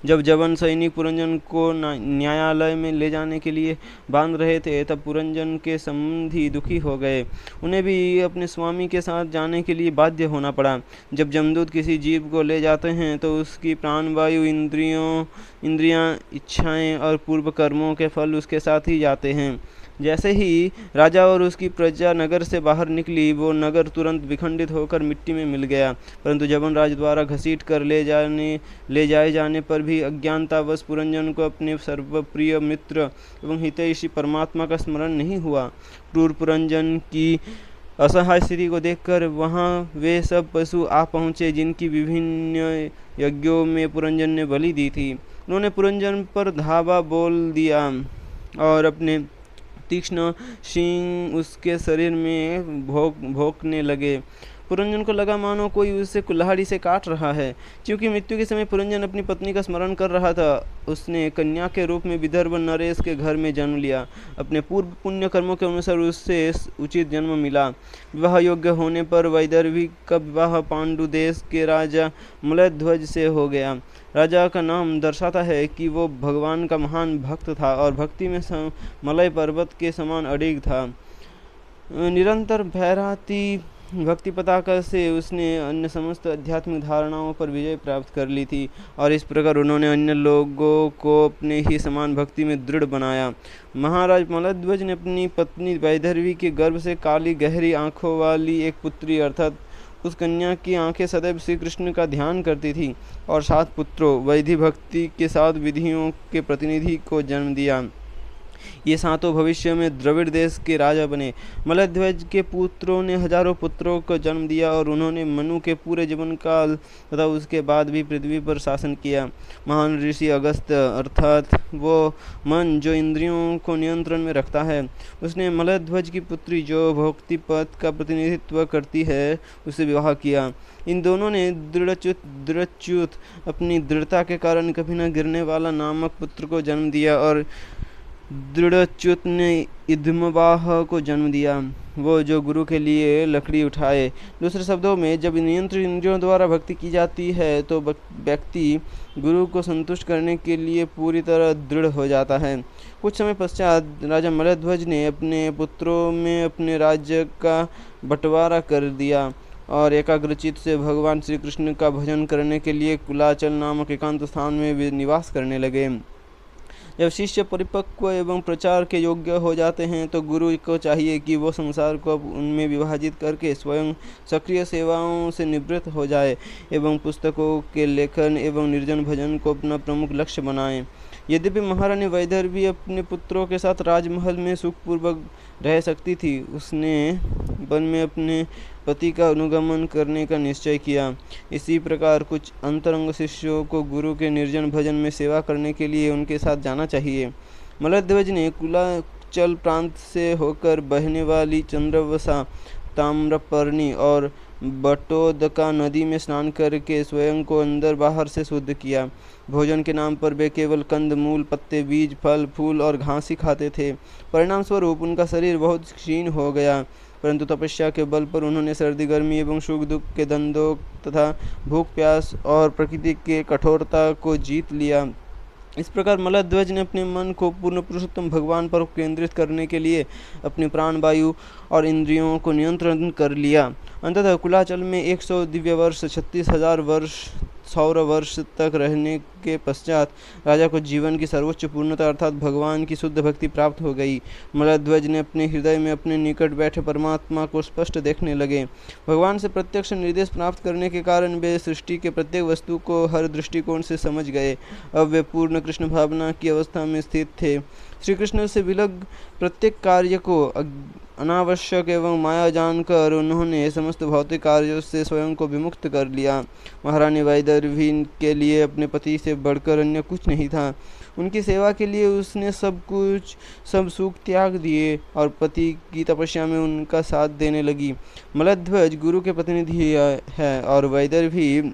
जब जवन सैनिक पुरंजन को न्यायालय में ले जाने के लिए बांध रहे थे तब पुरंजन के संबंधी दुखी हो गए। उन्हें भी अपने स्वामी के साथ जाने के लिए बाध्य होना पड़ा। जब जमदूत किसी जीव को ले जाते हैं तो उसकी प्राणवायु, इंद्रियां, इच्छाएं और पूर्व कर्मों के फल उसके साथ ही जाते हैं। जैसे ही राजा और उसकी प्रजा नगर से बाहर निकली वो नगर तुरंत विखंडित होकर मिट्टी में मिल गया। परंतु यवनराज द्वारा घसीट कर ले जाए जाने पर भी अज्ञानतावश पुरंजन को अपने सर्वप्रिय मित्र एवं हितैषी परमात्मा का स्मरण नहीं हुआ। क्रूर पुरंजन की असहाय स्थिति को देखकर वहाँ वे सब पशु आ पहुँचे जिनकी विभिन्न यज्ञों में पुरंजन ने बलि दी थी। उन्होंने पुरंजन पर धावा बोल दिया और अपने तीक्ष्ण सींग उसके शरीर में भोंकने लगे। पुरंजन को लगा मानो कोई उसे कुल्हाड़ी से काट रहा है। क्योंकि मृत्यु के समय पुरंजन अपनी पत्नी का स्मरण कर रहा था, उसने कन्या के रूप में विदर्भ नरेश के घर में जन्म लिया। अपने पूर्व पुण्य कर्मों के अनुसार उससे उचित जन्म मिला। विवाह योग्य होने पर वैदर्भी का विवाह पांडु देश के राजा मलयध्वज से हो गया। राजा का नाम दर्शाता है कि वो भगवान का महान भक्त था और भक्ति में मलय पर्वत के समान अडिग था। निरंतर भैराती भक्ति पताका से उसने अन्य समस्त आध्यात्मिक धारणाओं पर विजय प्राप्त कर ली थी और इस प्रकार उन्होंने अन्य लोगों को अपने ही समान भक्ति में दृढ़ बनाया। महाराज मलयध्वज ने अपनी पत्नी वैदर्भी के गर्भ से काली गहरी आंखों वाली एक पुत्री अर्थात उस कन्या की आंखें सदैव श्री कृष्ण का ध्यान करती थी और 7 पुत्रों वैधि भक्ति के साथ विधियों के प्रतिनिधि को जन्म दिया। ये सातों भविष्य में द्रविड़ देश के राजा बने। मलध्वज के पुत्रों ने हजारों पुत्रों को जन्म दिया और उन्होंने मनु के पूरे जीवन काल तथा उसके बाद भी पृथ्वी पर शासन किया। महान ऋषि अगस्त्य अर्थात वो मन जो इंद्रियों को नियंत्रण में रखता है, उसने मलध्वज की पुत्री जो भोक्ति पद का प्रतिनिधित्व करती है उससे विवाह किया। इन दोनों ने दृढ़च्युत अपनी दृढ़ता के कारण कभी न गिरने वाला नामक पुत्र को जन्म दिया और दृढ़च्युत ने इदमवाह को जन्म दिया, वो जो गुरु के लिए लकड़ी उठाए। दूसरे शब्दों में, जब नियंत्रित इंद्रियों द्वारा भक्ति की जाती है तो व्यक्ति गुरु को संतुष्ट करने के लिए पूरी तरह दृढ़ हो जाता है। कुछ समय पश्चात राजा मलध्वज ने अपने पुत्रों में अपने राज्य का बंटवारा कर दिया और एकाग्रचित्त से भगवान श्री कृष्ण का भजन करने के लिए कुलाचल नामक एकांत स्थान में वे निवास करने लगे। जब शिष्य परिपक्व एवं प्रचार के योग्य हो जाते हैं तो गुरु को चाहिए कि वो संसार को उनमें विभाजित करके स्वयं सक्रिय सेवाओं से निवृत्त हो जाए एवं पुस्तकों के लेखन एवं निर्जन भजन को अपना प्रमुख लक्ष्य बनाएं। यद्यपि महारानी वैदर्भी अपने पुत्रों के साथ राजमहल में सुखपूर्वक रह सकती थी, उसने वन में अपने पति का अनुगमन करने का निश्चय किया। इसी प्रकार कुछ अंतरंग शिष्यों को गुरु के निर्जन भजन में सेवा करने के लिए उनके साथ जाना चाहिए। मलध्वज ने कुलाचल प्रांत से होकर बहने वाली चंद्रवसा, ताम्रपर्णी और बटोदका नदी में स्नान करके स्वयं को अंदर बाहर से शुद्ध किया। भोजन के नाम पर वे केवल कंद मूल, पत्ते, बीज, फल, फूल और घास ही खाते थे। परिणाम स्वरूप उनका शरीर बहुत क्षीण हो गया, परंतु तपस्या के बल पर उन्होंने सर्दी, गर्मी एवं सुख दुख के द्वंद्वों तथा भूख प्यास और प्रकृति के कठोरता को जीत लिया। इस प्रकार मलध्वज ने अपने मन को पूर्ण पुरुषोत्तम भगवान पर केंद्रित करने के लिए अपनी प्राण वायु और इंद्रियों को नियंत्रण कर लिया। अंततः कुलाचल में 100 दिव्य वर्ष 36,000 वर्ष सौर वर्ष तक रहने के पश्चात राजा को जीवन की सर्वोच्च पूर्णता अर्थात भगवान की शुद्ध भक्ति प्राप्त हो गई। मलध्वज ने अपने हृदय में अपने निकट बैठे परमात्मा को स्पष्ट देखने लगे। भगवान से प्रत्यक्ष निर्देश प्राप्त करने के कारण वे सृष्टि के प्रत्येक वस्तु को हर दृष्टिकोण से समझ गए। अब वे पूर्ण कृष्ण भावना की अवस्था में स्थित थे। श्री कृष्ण से विलग प्रत्येक कार्य को अनावश्यक एवं माया जानकर उन्होंने समस्त भौतिक कार्यों से स्वयं को विमुक्त कर लिया। महारानी वैदर्भी के लिए अपने पति से बढ़कर अन्य कुछ नहीं था। उनकी सेवा के लिए उसने सब सुख त्याग दिए और पति की तपस्या में उनका साथ देने लगी। मलध्वज गुरु के प्रतिनिधि है और वैदर्भी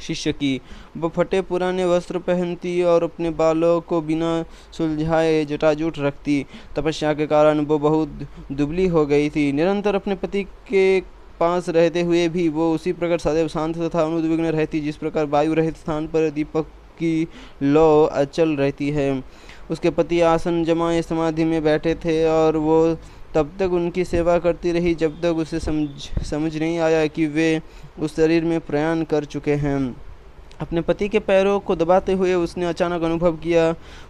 शिष्य की। वह फटे पुराने वस्त्र पहनती और अपने बालों को बिना सुलझाए जटाजूट रखती। तपस्या के कारण वो बहुत दुबली हो गई थी। निरंतर अपने पति के पास रहते हुए भी वो उसी प्रकार सदैव शांत तथा अनुद्विग्न रहती, जिस प्रकार वायु रहित स्थान पर दीपक की लौ अचल रहती है। उसके पति आसन जमाए समाधि में बैठे थे और वो तब तक उनकी सेवा करती रही जब तक उसे समझ नहीं आया कि वे उस शरीर में प्रयाण कर चुके हैं। अपने पति के पैरों को दबाते हुए उसने अचानक अनुभव किया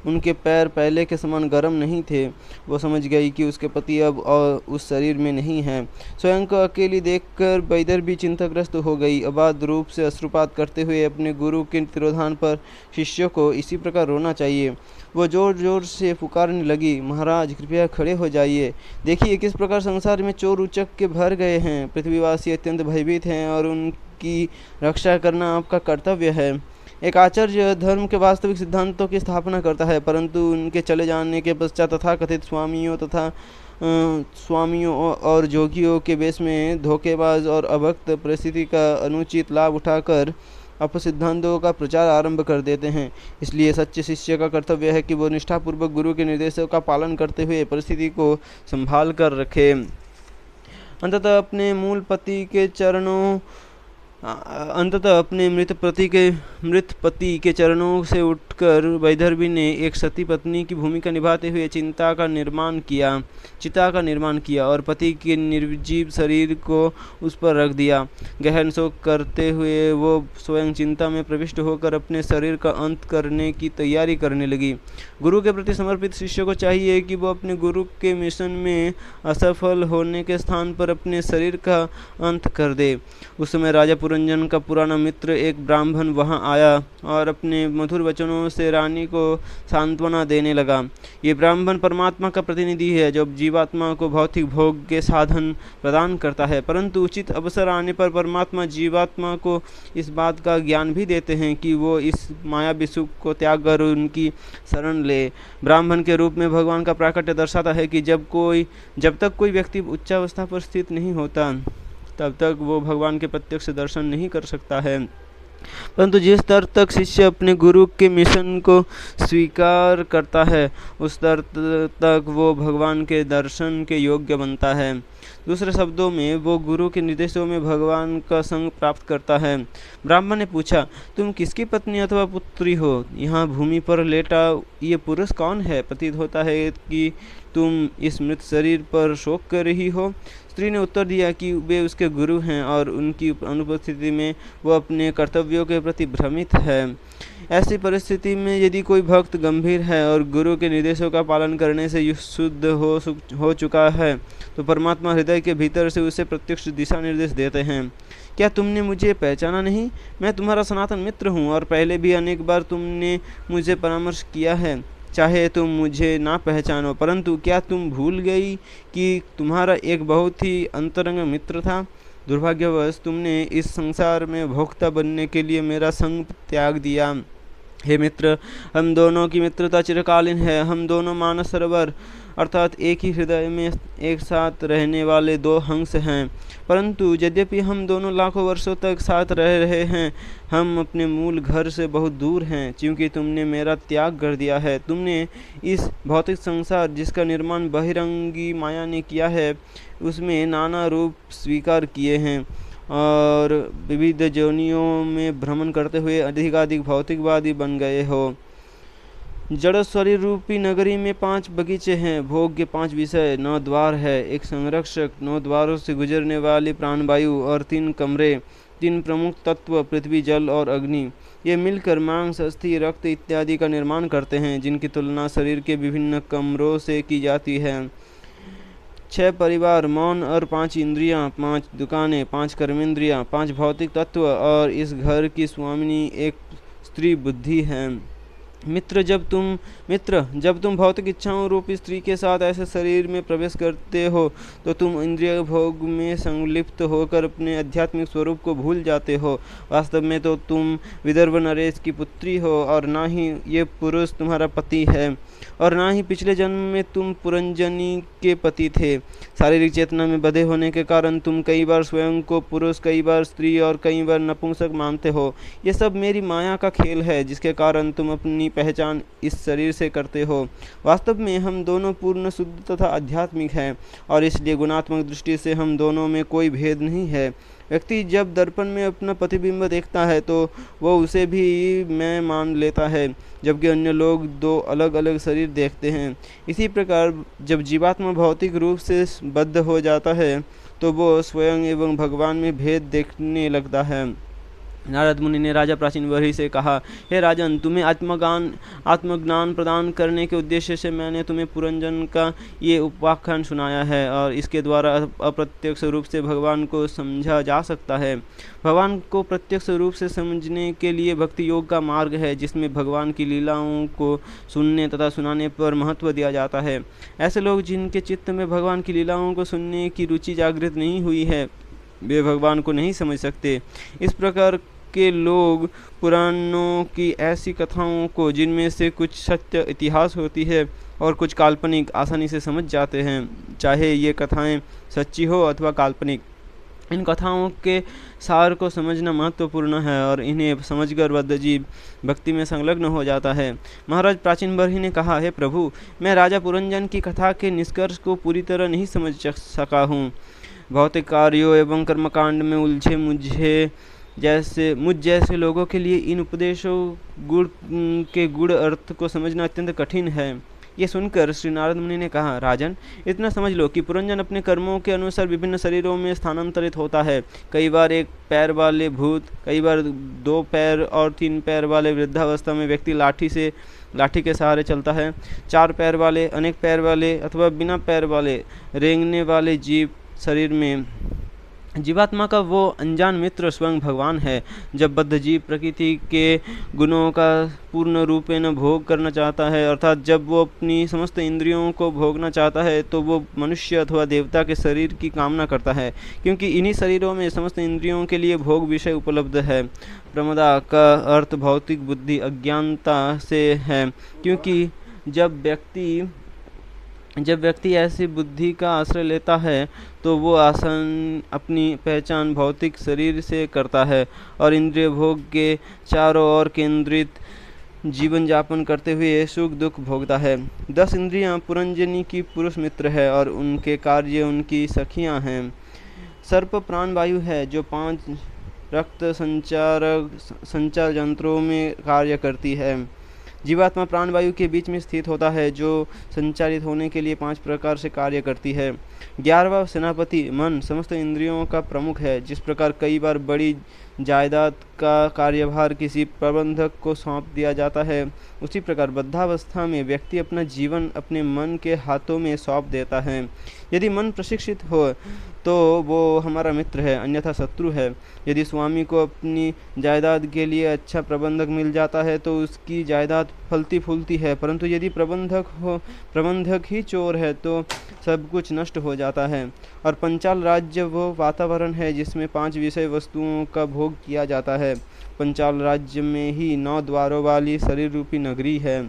उनके पैर पहले के समान गर्म नहीं थे। वो समझ गई कि उसके पति अब और उस शरीर में नहीं है। स्वयं को अकेली देखकर वैदर्भी चिंताग्रस्त हो गई। अबाध रूप से अश्रुपात करते हुए अपने गुरु के तिरोधान पर शिष्यों को इसी प्रकार रोना चाहिए। वो जोर जोर से पुकारने लगी, महाराज कृपया खड़े हो जाइए। देखिए किस प्रकार संसार में चोर उचक के भर गए हैं। पृथ्वीवासी अत्यंत भयभीत हैं और उनकी रक्षा करना आपका कर्तव्य है। एक आचार्य धर्म के वास्तविक सिद्धांतों की स्थापना करता है, परंतु उनके चले जाने के पश्चात तथाकथित स्वामियों और जोगियों के वेश में धोखेबाज और अभक्त परिस्थिति का अनुचित लाभ उठाकर अपसिद्धांतों का प्रचार आरंभ कर देते हैं। इसलिए सच्चे शिष्य का कर्तव्य है कि वो निष्ठापूर्वक गुरु के निर्देशों का पालन करते हुए परिस्थिति को संभाल कर रखे। अंततः अपने मृत पति के चरणों से उठकर वैदर्भी ने एक सती पत्नी की भूमिका निभाते हुए चिता का निर्माण किया और पति के निर्जीव शरीर को उस पर रख दिया। गहन शोक करते हुए वो स्वयं चिंता में प्रविष्ट होकर अपने शरीर का अंत करने की तैयारी करने लगी। गुरु के प्रति समर्पित शिष्य को चाहिए कि वो अपने गुरु के मिशन में असफल होने के स्थान पर अपने शरीर का अंत कर दे। उस समय राजा पुरंजन का पुराना मित्र एक ब्राह्मण वहां आया और अपने मधुर वचनों से रानी को सांत्वना देने लगा। ये ब्राह्मण परमात्मा का प्रतिनिधि है जो जीवात्मा को भौतिक भोग के साधन प्रदान करता है, परंतु उचित अवसर आने पर परमात्मा जीवात्मा को इस बात का ज्ञान भी देते हैं कि वो इस मायावी सुख को त्याग कर उनकी शरण ले। ब्राह्मण के रूप में भगवान का प्राकट्य दर्शाता है कि जब तक कोई व्यक्ति उच्चावस्था पर स्थित नहीं होता तब तक वो भगवान के प्रत्यक्ष दर्शन नहीं कर सकता है, परंतु जिस स्तर तक शिष्य अपने गुरु के मिशन को स्वीकार करता है उस स्तर तक वो भगवान के दर्शन के योग्य बनता है। दूसरे शब्दों में वो गुरु के निर्देशों में भगवान का संग प्राप्त करता है। ब्राह्मण ने पूछा, तुम किसकी पत्नी अथवा पुत्री हो? यहाँ भूमि पर लेटा ये पुरुष कौन है? प्रतीत होता है कि तुम इस मृत शरीर पर शोक कर रही हो। स्त्री ने उत्तर दिया कि वे उसके गुरु हैं और उनकी अनुपस्थिति में वो अपने कर्तव्यों के प्रति भ्रमित है। ऐसी परिस्थिति में यदि कोई भक्त गंभीर है और गुरु के निर्देशों का पालन करने से शुद्ध हो चुका है तो परमात्मा हृदय के भीतर से उसे प्रत्यक्ष दिशा निर्देश देते हैं। क्या तुमने मुझे पहचाना नहीं? मैं तुम्हारा सनातन मित्र हूँ और पहले भी अनेक बार तुमने मुझे परामर्श किया है। चाहे तुम मुझे ना पहचानो, परंतु क्या तुम भूल गई कि तुम्हारा एक बहुत ही अंतरंग मित्र था? दुर्भाग्यवश तुमने इस संसार में भोक्ता बनने के लिए मेरा संग त्याग दिया। हे मित्र, हम दोनों की मित्रता चिरकालीन है। हम दोनों मानस सरोवर अर्थात एक ही हृदय में एक साथ रहने वाले दो हंस हैं, परंतु यद्यपि हम दोनों लाखों वर्षों तक साथ रह रहे हैं, हम अपने मूल घर से बहुत दूर हैं, क्योंकि तुमने मेरा त्याग कर दिया है। तुमने इस भौतिक संसार जिसका निर्माण बहिरंगी माया ने किया है उसमें नाना रूप स्वीकार किए हैं और विविध योनियों में भ्रमण करते हुए अधिकाधिक भौतिकवादी बन गए हो। जड़ शरीर रूपी नगरी में 5 बगीचे हैं, भोग के 5 विषय, 9 द्वार है, एक संरक्षक, 9 द्वारों से गुजरने वाली प्राणवायु और 3 कमरे, 3 प्रमुख तत्व पृथ्वी, जल और अग्नि। ये मिलकर मांस, अस्थि, रक्त इत्यादि का निर्माण करते हैं, जिनकी तुलना शरीर के विभिन्न कमरों से की जाती है। 6 परिवार, मौन और 5 इंद्रियां, 5 दुकानें, 5 कर्मेंद्रियां, 5 भौतिक तत्व और इस घर की स्वामिनी एक स्त्री बुद्धि है। मित्र, जब तुम भौतिक इच्छाओं रूपी स्त्री के साथ ऐसे शरीर में प्रवेश करते हो तो तुम इंद्रिय भोग में संलिप्त होकर अपने आध्यात्मिक स्वरूप को भूल जाते हो। वास्तव में तो तुम विदर्भ नरेश की पुत्री हो और ना ही ये पुरुष तुम्हारा पति है और ना ही पिछले जन्म में तुम पुरंजनी के पति थे। शारीरिक चेतना में बंधे होने के कारण तुम कई बार स्वयं को पुरुष, कई बार स्त्री और कई बार नपुंसक मानते हो। ये सब मेरी माया का खेल है जिसके कारण तुम अपनी पहचान इस शरीर से करते हो। वास्तव में हम दोनों पूर्ण शुद्ध तथा आध्यात्मिक हैं और इसलिए गुणात्मक दृष्टि से हम दोनों में कोई भेद नहीं है। व्यक्ति जब दर्पण में अपना प्रतिबिंब देखता है तो वो उसे भी मैं मान लेता है, जबकि अन्य लोग 2 अलग अलग शरीर देखते हैं। इसी प्रकार जब जीवात्मा भौतिक रूप से बद्ध हो जाता है तो वो स्वयं एवं भगवान में भेद देखने लगता है। नारद मुनि ने राजा प्राचीन वही से कहा, हे राजन, तुम्हें आत्मज्ञान प्रदान करने के उद्देश्य से मैंने तुम्हें पुरंजन का ये उपाख्यान सुनाया है और इसके द्वारा अप्रत्यक्ष रूप से भगवान को समझा जा सकता है। भगवान को प्रत्यक्ष रूप से समझने के लिए भक्ति योग का मार्ग है जिसमें भगवान की लीलाओं को सुनने तथा सुनाने पर महत्व दिया जाता है। ऐसे लोग जिनके चित्त में भगवान की लीलाओं को सुनने की रुचि जागृत नहीं हुई है वे भगवान को नहीं समझ सकते। इस प्रकार के लोग पुराणों की ऐसी कथाओं को, जिनमें से कुछ सत्य इतिहास होती है और कुछ काल्पनिक, आसानी से समझ जाते हैं, चाहे ये कथाएं सच्ची हो अथवा काल्पनिक। इन कथाओं के सार को समझना महत्वपूर्ण है और इन्हें समझकर बद्धजीव भक्ति में संलग्न हो जाता है। महाराज प्राचीन बरही ने कहा, हे प्रभु, मैं राजा पुरंजन की कथा के निष्कर्ष को पूरी तरह नहीं समझ सका हूँ। भौतिक कार्यों एवं कर्मकांड में उलझे मुझ जैसे लोगों के लिए इन उपदेशों के गुण अर्थ को समझना अत्यंत कठिन है। ये सुनकर श्री नारद मुनि ने कहा, राजन, इतना समझ लो कि पुरंजन अपने कर्मों के अनुसार विभिन्न शरीरों में स्थानांतरित होता है। कई बार 1 पैर वाले भूत, कई बार 2 पैर और 3 पैर वाले वृद्धावस्था में व्यक्ति लाठी के सहारे चलता है। 4 पैर वाले, अनेक पैर वाले अथवा बिना पैर वाले रेंगने वाले जीव शरीर में जीवात्मा का वो अनजान मित्र स्वयं भगवान है। जब बद्ध जीव प्रकृति के गुणों का पूर्ण रूपेण भोग करना चाहता है, अर्थात जब वो अपनी समस्त इंद्रियों को भोगना चाहता है, तो वो मनुष्य अथवा देवता के शरीर की कामना करता है, क्योंकि इन्हीं शरीरों में समस्त इंद्रियों के लिए भोग विषय उपलब्ध है। प्रमदा का अर्थ भौतिक बुद्धि अज्ञानता से है, क्योंकि जब व्यक्ति ऐसी बुद्धि का आश्रय लेता है, तो वो आसन अपनी पहचान भौतिक शरीर से करता है और इंद्रिय भोग के चारों ओर केंद्रित जीवन यापन करते हुए सुख दुख भोगता है। 10 इंद्रियां पुरंजनी की पुरुष मित्र है और उनके कार्य उनकी सखियां हैं। सर्प प्राणवायु है जो 5 रक्त संचार यंत्रों में कार्य करती है। जीवात्मा प्राणवायु के बीच में स्थित होता है, जो संचालित होने के लिए 5 प्रकार से कार्य करती है। 11वां सेनापति मन समस्त इंद्रियों का प्रमुख है। जिस प्रकार कई बार बड़ी जायदाद का कार्यभार किसी प्रबंधक को सौंप दिया जाता है, उसी प्रकार बद्धावस्था में व्यक्ति अपना जीवन अपने मन के हाथों में सौंप देता है। यदि मन प्रशिक्षित हो तो वो हमारा मित्र है, अन्यथा शत्रु है। यदि स्वामी को अपनी जायदाद के लिए अच्छा प्रबंधक मिल जाता है तो उसकी जायदाद फलती फूलती है, परंतु यदि प्रबंधक ही चोर है तो सब कुछ नष्ट हो जाता है। और पंचाल राज्य वो वातावरण है जिसमें 5 विषय वस्तुओं का भोग किया जाता है। पंचाल राज्य में ही 9 द्वारों वाली शरीर रूपी नगरी है।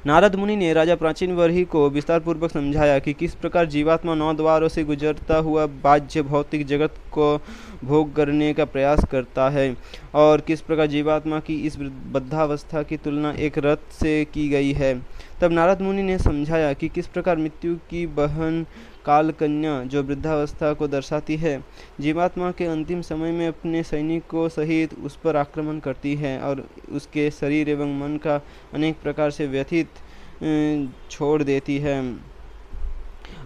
नारद मुनि ने राजा प्राचीन वर्ही को विस्तार पूर्वक समझाया कि किस प्रकार जीवात्मा 9 द्वारों से गुजरता हुआ बाह्य भौतिक जगत को भोग करने का प्रयास करता है, और किस प्रकार जीवात्मा की इस बद्धावस्था की तुलना एक रथ से की गई है। तब नारद मुनि ने समझाया कि किस प्रकार मृत्यु की बहन काल कन्या, जो वृद्धावस्था को दर्शाती है, जीवात्मा के अंतिम समय में अपने सैनिकों सहित उस पर आक्रमण करती है और उसके शरीर एवं मन का अनेक प्रकार से व्यथित छोड़ देती है।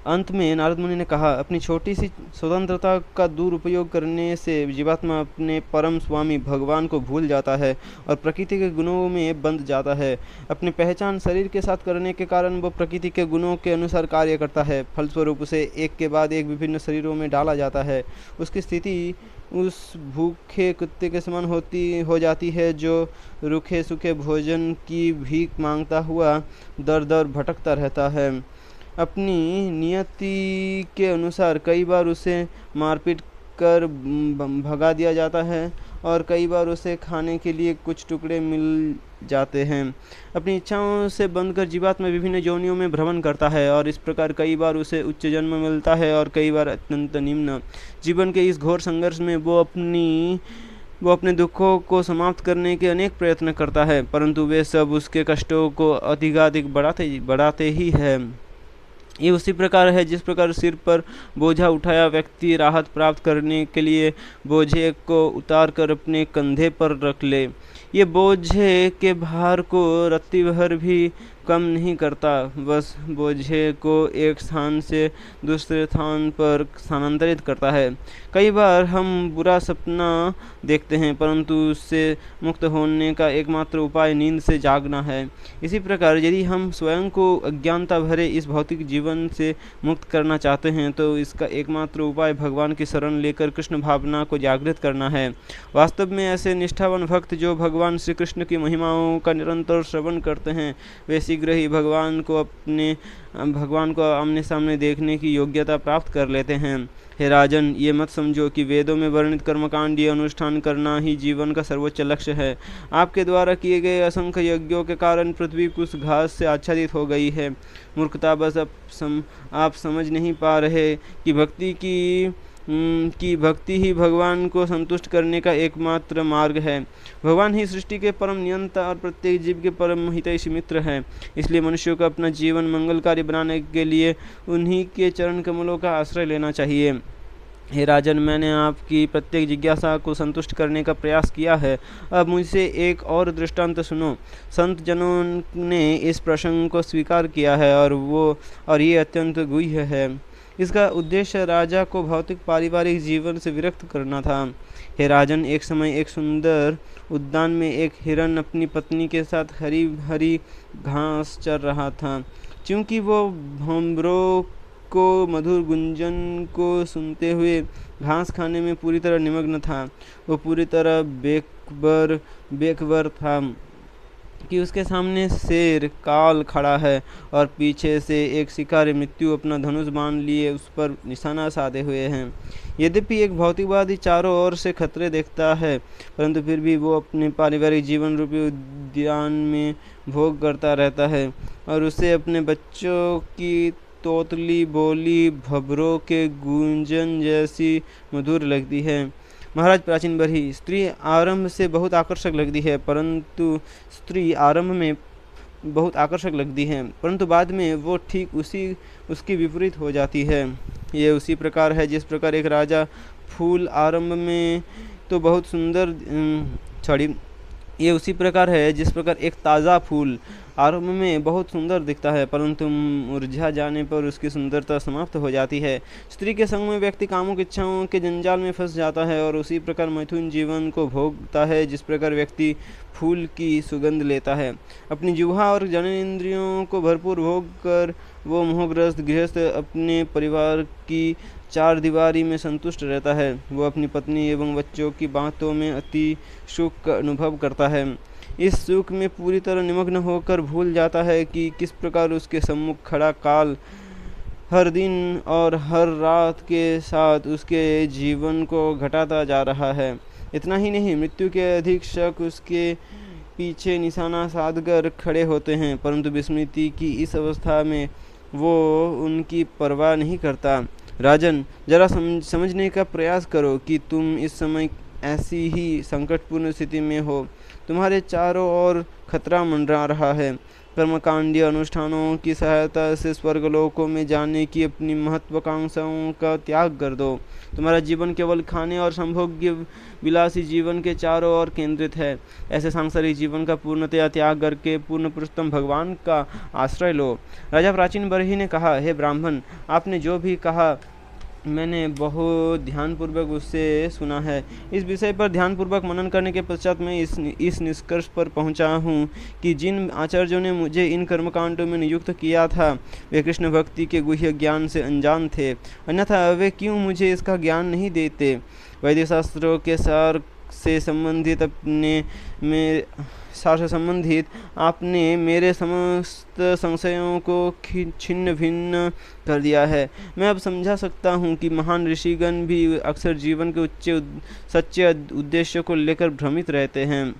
अंत में नारद मुनि ने कहा, अपनी छोटी सी स्वतंत्रता का दुरुपयोग करने से जीवात्मा अपने परम स्वामी भगवान को भूल जाता है और प्रकृति के गुणों में बंध जाता है। अपनी पहचान शरीर के साथ करने के कारण वो प्रकृति के गुणों के अनुसार कार्य करता है। फलस्वरूप उसे एक के बाद एक विभिन्न शरीरों में डाला जाता है। उसकी स्थिति उस भूखे कुत्ते के समान हो जाती है जो रूखे सूखे भोजन की भीख मांगता हुआ दर दर भटकता रहता है। अपनी नियति के अनुसार कई बार उसे मारपीट कर भगा दिया जाता है और कई बार उसे खाने के लिए कुछ टुकड़े मिल जाते हैं। अपनी इच्छाओं से बंधकर जीवात्मा विभिन्न योनियों में भ्रमण करता है और इस प्रकार कई बार उसे उच्च जन्म मिलता है और कई बार अत्यंत निम्न। जीवन के इस घोर संघर्ष में वो अपने दुखों को समाप्त करने के अनेक प्रयत्न करता है, परंतु वे सब उसके कष्टों को अधिकाधिक बढ़ाते ही है। ये उसी प्रकार है जिस प्रकार सिर पर बोझा उठाया व्यक्ति राहत प्राप्त करने के लिए बोझे को उतार कर अपने कंधे पर रख ले। ये बोझे के भार को रत्ती भर भी कम नहीं करता, बस बोझे को एक स्थान से दूसरे स्थान पर स्थानांतरित करता है। कई बार हम बुरा सपना देखते हैं, परंतु उससे मुक्त होने का एकमात्र उपाय नींद से जागना है। इसी प्रकार यदि हम स्वयं को अज्ञानता भरे इस भौतिक जीवन से मुक्त करना चाहते हैं तो इसका एकमात्र उपाय भगवान की शरण लेकर कृष्ण भावना को जागृत करना है। वास्तव में ऐसे निष्ठावान भक्त जो भगवान श्री कृष्ण की महिमाओं का निरंतर श्रवण करते हैं, वे शीघ्र ही भगवान को आमने सामने देखने की योग्यता प्राप्त कर लेते हैं। हे राजन, ये मत समझो कि वेदों में वर्णित कर्मकांडीय अनुष्ठान करना ही जीवन का सर्वोच्च लक्ष्य है। आपके द्वारा किए गए असंख्य यज्ञों के कारण पृथ्वी कुछ घास से आच्छादित हो गई है। मूर्खता बस आप समझ नहीं पा रहे कि भक्ति ही भगवान को संतुष्ट करने का एकमात्र मार्ग है। भगवान ही सृष्टि के परम नियंता और प्रत्येक जीव के परम हितैषी मित्र हैं। इसलिए मनुष्यों को अपना जीवन मंगलकारी बनाने के लिए उन्हीं के चरण कमलों का आश्रय लेना चाहिए। हे राजन, मैंने आपकी प्रत्येक जिज्ञासा को संतुष्ट करने का प्रयास किया है। अब मुझसे एक और दृष्टांत सुनो। संत जनों ने इस प्रसंग को स्वीकार किया है और ये अत्यंत गुह्य है। इसका उद्देश्य राजा को भौतिक पारिवारिक जीवन से विरक्त करना था। हे राजन, एक समय एक सुंदर उद्यान में एक हिरन अपनी पत्नी के साथ हरी भरी घास चर रहा था। क्योंकि वो भंवरों को मधुर गुंजन को सुनते हुए घास खाने में पूरी तरह निमग्न था। वो पूरी तरह बेखबर था कि उसके सामने शेर काल खड़ा है और पीछे से एक शिकारी मृत्यु अपना धनुष बाण लिए उस पर निशाना साधे हुए हैं। यद्यपि एक भौतिकवादी चारों ओर से खतरे देखता है, परंतु फिर भी वो अपने पारिवारिक जीवन रूपी उद्यान में भोग करता रहता है और उसे अपने बच्चों की तोतली बोली भबरों के गूंजन जैसी मधुर लगती है। महाराज प्राचीन बरही, स्त्री आरंभ से बहुत आकर्षक लगती है, परंतु स्त्री आरंभ में बहुत आकर्षक लगती है, परंतु बाद में वो ठीक उसकी विपरीत हो जाती है। ये उसी प्रकार है जिस प्रकार एक राजा फूल आरंभ में तो बहुत सुंदर ये उसी प्रकार है जिस प्रकार एक ताज़ा फूल आरंभ में बहुत सुंदर दिखता है, परंतु मुरझा जाने पर उसकी सुंदरता समाप्त हो जाती है। स्त्री के संग में व्यक्ति कामुक इच्छाओं के जंजाल में फंस जाता है और उसी प्रकार मैथुन जीवन को भोगता है जिस प्रकार व्यक्ति फूल की सुगंध लेता है। अपनी जिह्वा और जननेंद्रियों को भरपूर भोग कर वो मोहग्रस्त गृहस्थ अपने परिवार की चार दीवारी में संतुष्ट रहता है। वो अपनी पत्नी एवं बच्चों की बातों में अति सुख का अनुभव करता है। इस सुख में पूरी तरह निमग्न होकर भूल जाता है कि किस प्रकार उसके सम्मुख खड़ा काल हर दिन और हर रात के साथ उसके जीवन को घटाता जा रहा है। इतना ही नहीं, मृत्यु के अधीक्षक उसके पीछे निशाना साधकर खड़े होते हैं, परंतु विस्मृति की इस अवस्था में वो उनकी परवाह नहीं करता। राजन, जरा समझने का प्रयास करो कि तुम इस समय ऐसी ही संकटपूर्ण स्थिति में हो। तुम्हारे चारों ओर खतरा मंडरा रहा है। कर्मकांडीय अनुष्ठानों की सहायता से स्वर्गलोकों में जाने की अपनी महत्वाकांक्षाओं का त्याग कर दो। तुम्हारा जीवन केवल खाने और संभोग्य विलासी जीवन के चारों ओर केंद्रित है। ऐसे सांसारिक जीवन का पूर्णतया त्याग करके पूर्ण पुरुषोत्तम भगवान का आश्रय लो। राजा प्राचीन बरही ने कहा, हे ब्राह्मण, आपने जो भी कहा मैंने बहुत ध्यानपूर्वक उससे सुना है। इस विषय पर ध्यानपूर्वक मनन करने के पश्चात मैं इस निष्कर्ष पर पहुंचा हूँ कि जिन आचार्यों ने मुझे इन कर्मकांडों में नियुक्त किया था वे कृष्ण भक्ति के गुह्य ज्ञान से अनजान थे, अन्यथा वे क्यों मुझे इसका ज्ञान नहीं देते। वैदिक शास्त्रों के सार से संबंधित आपने मेरे समस्त संशयों को छिन्न भिन्न कर दिया है। मैं अब समझा सकता हूँ कि महान ऋषिगण भी अक्सर जीवन के सच्चे उद्देश्य को लेकर भ्रमित रहते हैं।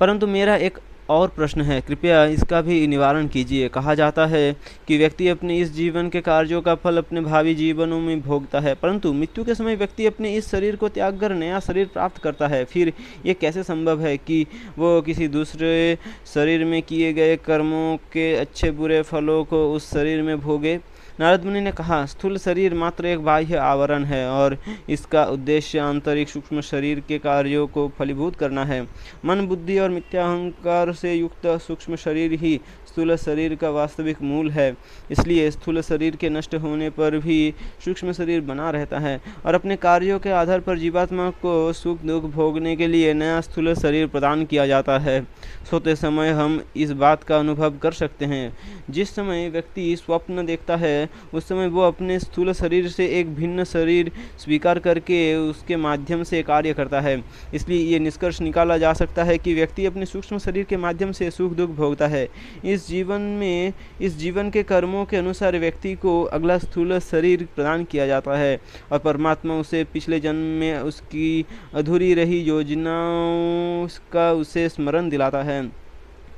परंतु मेरा एक और प्रश्न है, कृपया इसका भी निवारण कीजिए। कहा जाता है कि व्यक्ति अपने इस जीवन के कार्यों का फल अपने भावी जीवनों में भोगता है, परंतु मृत्यु के समय व्यक्ति अपने इस शरीर को त्याग कर नया शरीर प्राप्त करता है। फिर ये कैसे संभव है कि वो किसी दूसरे शरीर में किए गए कर्मों के अच्छे बुरे फलों को उस शरीर में भोगे? नारद मुनि ने कहा, स्थूल शरीर मात्र एक बाह्य आवरण है और इसका उद्देश्य आंतरिक सूक्ष्म शरीर के कार्यों को फलीभूत करना है। मन, बुद्धि और मिथ्या अहंकार से युक्त सूक्ष्म शरीर ही स्थूल शरीर का वास्तविक मूल है। इसलिए स्थूल शरीर के नष्ट होने पर भी सूक्ष्म शरीर बना रहता है और अपने कार्यों के आधार पर जीवात्मा को सुख दुख भोगने के लिए नया स्थूल शरीर प्रदान किया जाता है। सोते समय हम इस बात का अनुभव कर सकते हैं। जिस समय व्यक्ति स्वप्न देखता है उस समय वो अपने स्थूल शरीर से एक भिन्न शरीर स्वीकार करके उसके माध्यम से कार्य करता है। इसलिए ये निष्कर्ष निकाला जा सकता है कि व्यक्ति अपने सूक्ष्म शरीर के माध्यम से सुख दुख भोगता है। इस जीवन के कर्मों के अनुसार व्यक्ति को अगला स्थूल शरीर प्रदान किया जाता है और परमात्मा उसे पिछले जन्म में उसकी अधूरी रही योजनाओं का उसे स्मरण दिलाता है।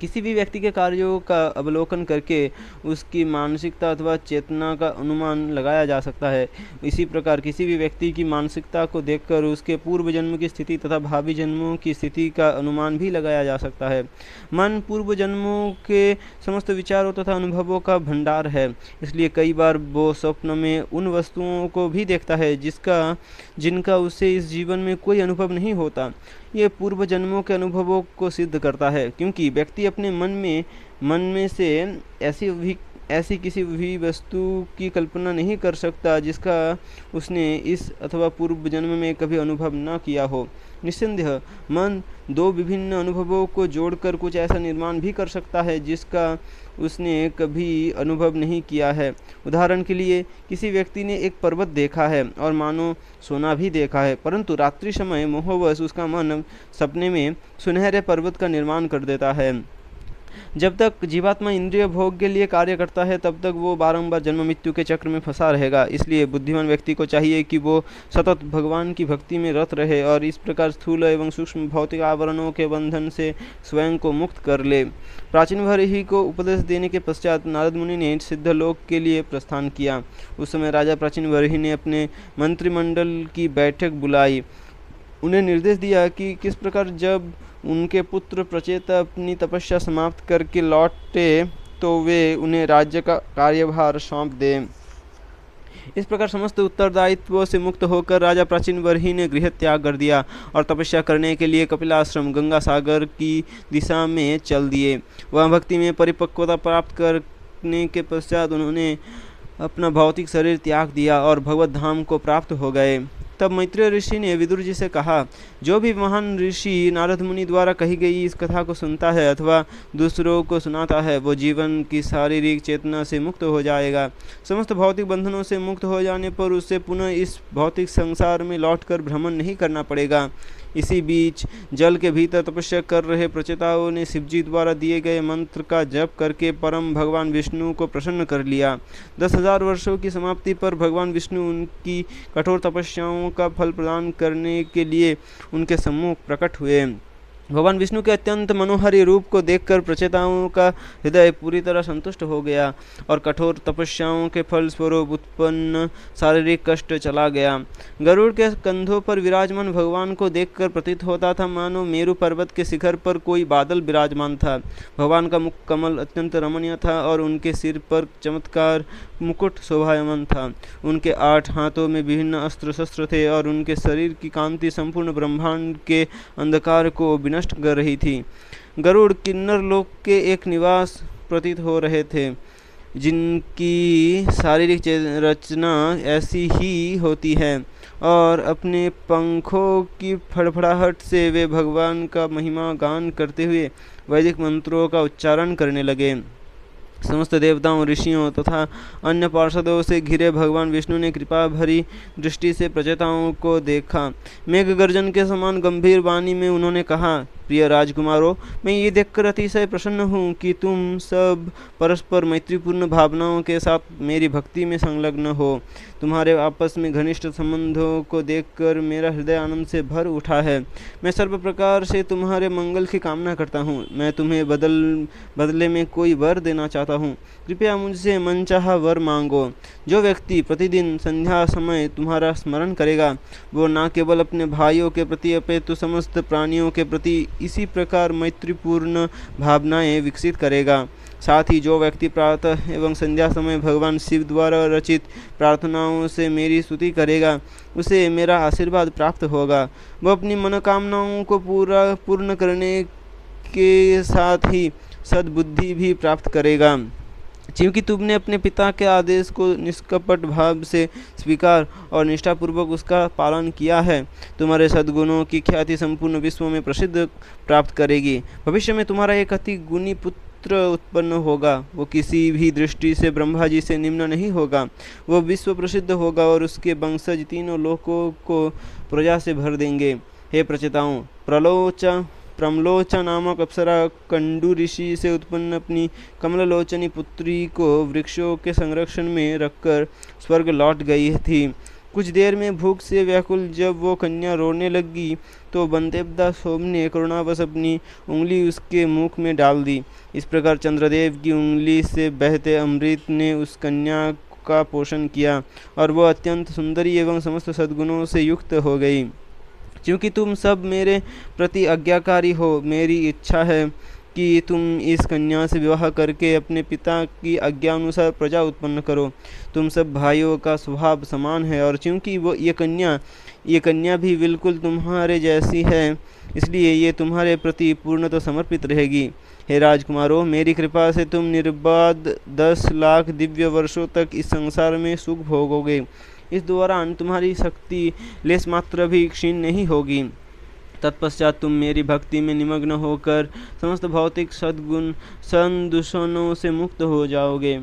किसी भी व्यक्ति के कार्यों का अवलोकन करके उसकी मानसिकता अथवा चेतना का अनुमान लगाया जा सकता है। इसी प्रकार किसी भी व्यक्ति की मानसिकता को देखकर उसके पूर्व जन्म की स्थिति तथा भावी जन्मों की स्थिति का अनुमान भी लगाया जा सकता है। मन पूर्व जन्मों के समस्त विचारों तथा अनुभवों का भंडार है। इसलिए कई बार वो स्वप्न में उन वस्तुओं को भी देखता है जिनका उसे इस जीवन में कोई अनुभव नहीं होता। ये पूर्व जन्मों के अनुभवों को सिद्ध करता है, क्योंकि व्यक्ति अपने मन में से ऐसी किसी भी वस्तु की कल्पना नहीं कर सकता जिसका उसने इस अथवा पूर्व जन्म में कभी अनुभव न किया हो। निस्संदेह मन दो विभिन्न अनुभवों को जोड़कर कुछ ऐसा निर्माण भी कर सकता है जिसका उसने कभी अनुभव नहीं किया है। उदाहरण के लिए किसी व्यक्ति ने एक पर्वत देखा है और मानो सोना भी देखा है, परंतु रात्रि समय मोहवश उसका मन सपने में सुनहरे पर्वत का निर्माण कर देता है। जब तक जीवात्मा इंद्रिय भोग के लिए कार्य करता है तब तक वो बारंबार जन्म मृत्यु के चक्र में फंसा रहेगा। इसलिए बुद्धिमान व्यक्ति को चाहिए कि वो सतत भगवान की भक्ति में रत रहे और इस प्रकार स्थूल एवं सूक्ष्म भौतिक आवरणों के बंधन से स्वयं को मुक्त कर ले। प्राचीन भरही को उपदेश देने के पश्चात नारद मुनि ने सिद्धलोक के लिए प्रस्थान किया। उस समय राजा प्राचीन भरही ने अपने मंत्रिमंडल की बैठक बुलाई। उन्हें निर्देश दिया कि किस प्रकार जब उनके पुत्र प्रचेता अपनी तपस्या समाप्त करके लौटे तो वे उन्हें राज्य का कार्यभार सौंप दें। इस प्रकार समस्त उत्तरदायित्वों से मुक्त होकर राजा प्राचीन बरही ने गृह त्याग कर दिया और तपस्या करने के लिए कपिलाश्रम गंगा सागर की दिशा में चल दिए। वह भक्ति में परिपक्वता प्राप्त करने के पश्चात उन्होंने अपना भौतिक शरीर त्याग दिया और भगवत धाम को प्राप्त हो गए। तब मैत्रेय ऋषि ने विदुर जी से कहा, जो भी महान ऋषि नारद मुनि द्वारा कही गई इस कथा को सुनता है अथवा दूसरों को सुनाता है वो जीवन की शारीरिक चेतना से मुक्त हो जाएगा। समस्त भौतिक बंधनों से मुक्त हो जाने पर उसे पुनः इस भौतिक संसार में लौटकर भ्रमण नहीं करना पड़ेगा। इसी बीच जल के भीतर तपस्या कर रहे प्रचेताओं ने शिवजी द्वारा दिए गए मंत्र का जप करके परम भगवान विष्णु को प्रसन्न कर लिया। 10,000 वर्षों की समाप्ति पर भगवान विष्णु उनकी कठोर तपस्याओं का फल प्रदान करने के लिए उनके सम्मुख प्रकट हुए। भगवान विष्णु के अत्यंत मनोहारी रूप को देखकर प्रचेताओं का हृदय पूरी तरह संतुष्ट हो गया और कठोर तपस्याओं के फल स्वरूप उत्पन्न शारीरिक कष्ट चला गया। गरुड़ के कंधों पर विराजमान भगवान को देखकर प्रतीत होता था मानो मेरु पर्वत के शिखर पर कोई बादल विराजमान था। भगवान का मुख कमल अत्यंत रमणीय था और उनके सिर पर चमत्कार मुकुट शोभायमान था। उनके 8 हाथों में विभिन्न अस्त्र शस्त्र थे और उनके शरीर की कांति संपूर्ण ब्रह्मांड के अंधकार को नष्ट कर रही थी। गरुड़ किन्नर लोक के एक निवास प्रतीत हो रहे थे जिनकी शारीरिक रचना ऐसी ही होती है और अपने पंखों की फड़फड़ाहट से वे भगवान का महिमा गान करते हुए वैदिक मंत्रों का उच्चारण करने लगे। समस्त देवताओं ऋषियों तथा अन्य पार्षदों से घिरे भगवान विष्णु ने कृपा भरी दृष्टि से प्रचेताओं को देखा। मेघ गर्जन के समान गंभीर वाणी में उन्होंने कहा, प्रिय राजकुमारों, मैं ये देखकर अतिशय प्रसन्न हूँ कि तुम सब परस्पर मैत्रीपूर्ण भावनाओं के साथ मेरी भक्ति में संलग्न हो। तुम्हारे आपस में घनिष्ठ संबंधों को देखकर मेरा हृदय आनंद से भर उठा है। मैं सर्व प्रकार से तुम्हारे मंगल की कामना करता हूँ। मैं तुम्हें बदले में कोई वर देना चाहता हूँ। कृपया मुझसे मनचाहा वर मांगो। जो व्यक्ति प्रतिदिन संध्या समय तुम्हारा स्मरण करेगा वो न केवल अपने भाइयों के प्रति अपितु समस्त प्राणियों के प्रति इसी प्रकार मैत्रीपूर्ण भावनाएं विकसित करेगा। साथ ही जो व्यक्ति प्रातः एवं संध्या समय भगवान शिव द्वारा रचित प्रार्थनाओं से मेरी स्तुति करेगा उसे मेरा आशीर्वाद प्राप्त होगा। वह अपनी मनोकामनाओं को पूर्ण करने के साथ ही सद्बुद्धि भी प्राप्त करेगा। क्योंकि तुमने अपने पिता के आदेश को निष्कपट भाव से स्वीकार और निष्ठापूर्वक उसका पालन किया है, तुम्हारे सद्गुणों की ख्याति संपूर्ण विश्व में प्रसिद्ध प्राप्त करेगी। भविष्य में तुम्हारा एक अति गुणी पुत्र उत्पन्न होगा। वो किसी भी दृष्टि से ब्रह्मा जी से निम्न नहीं होगा। वो विश्व प्रसिद्ध होगा और उसके वंशज तीनों लोकों को प्रजा से भर देंगे। हे प्रचेताओं, प्रमलोचा नामक अप्सरा कंडू ऋषि से उत्पन्न अपनी कमललोचनी पुत्री को वृक्षों के संरक्षण में रखकर स्वर्ग लौट गई थी। कुछ देर में भूख से व्याकुल जब वो कन्या रोने लगी तो बंदेवदास सोम ने करुणावश अपनी उंगली उसके मुख में डाल दी। इस प्रकार चंद्रदेव की उंगली से बहते अमृत ने उस कन्या का पोषण किया और वह अत्यंत सुंदरी एवं समस्त सद्गुणों से युक्त हो गई। क्योंकि तुम सब मेरे प्रति आज्ञाकारी हो, मेरी इच्छा है कि तुम इस कन्या से विवाह करके अपने पिता की आज्ञा अनुसार प्रजा उत्पन्न करो। तुम सब भाइयों का स्वभाव समान है और क्योंकि वो ये कन्या भी बिल्कुल तुम्हारे जैसी है इसलिए ये तुम्हारे प्रति पूर्णतः समर्पित रहेगी। हे राजकुमारों, मेरी कृपा से तुम निर्बाध 10 लाख दिव्य वर्षों तक इस संसार में सुख भोगोगे। इस दौरान तुम्हारी शक्ति लेश मात्र भी क्षीण नहीं होगी। तत्पश्चात तुम मेरी भक्ति में निमग्न होकर समस्त भौतिक सद्गुण संदूषणों से मुक्त हो जाओगे।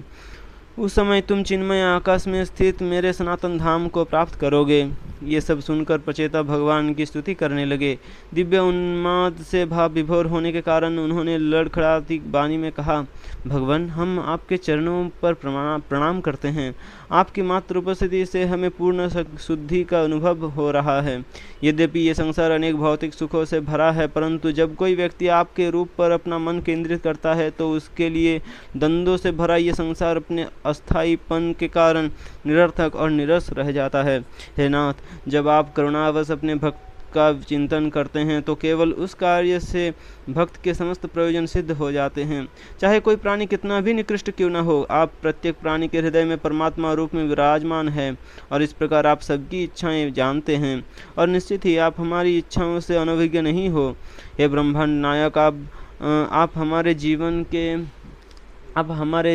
उस समय तुम चिन्मय आकाश में स्थित मेरे सनातन धाम को प्राप्त करोगे। ये सब सुनकर प्रचेता भगवान की स्तुति करने लगे। दिव्य उन्माद से भाव विभोर होने के कारण उन्होंने लड़खड़ाती वाणी में कहा, भगवान, हम आपके चरणों पर प्रणाम करते हैं। आपकी मात्र उपस्थिति से हमें पूर्ण शुद्धि का अनुभव हो रहा है। यद्यपि ये संसार अनेक भौतिक सुखों से भरा है, परंतु जब कोई व्यक्ति आपके रूप पर अपना मन केंद्रित करता है तो उसके लिए द्वंद्वों से भरा ये संसार अपने अस्थायीपन के कारण निरर्थक और निरस रह जाता है। हे नाथ, जब आप करुणावश अपने भक्त का चिंतन करते हैं तो केवल उस कार्य से भक्त के समस्त प्रयोजन सिद्ध हो जाते हैं। चाहे कोई प्राणी कितना भी निकृष्ट क्यों न हो, आप प्रत्येक प्राणी के हृदय में परमात्मा रूप में विराजमान है और इस प्रकार आप सबकी इच्छाएं जानते हैं और निश्चित ही आप हमारी इच्छाओं से अनभिज्ञ नहीं हो। हे ब्रह्मांड नायक, आप हमारे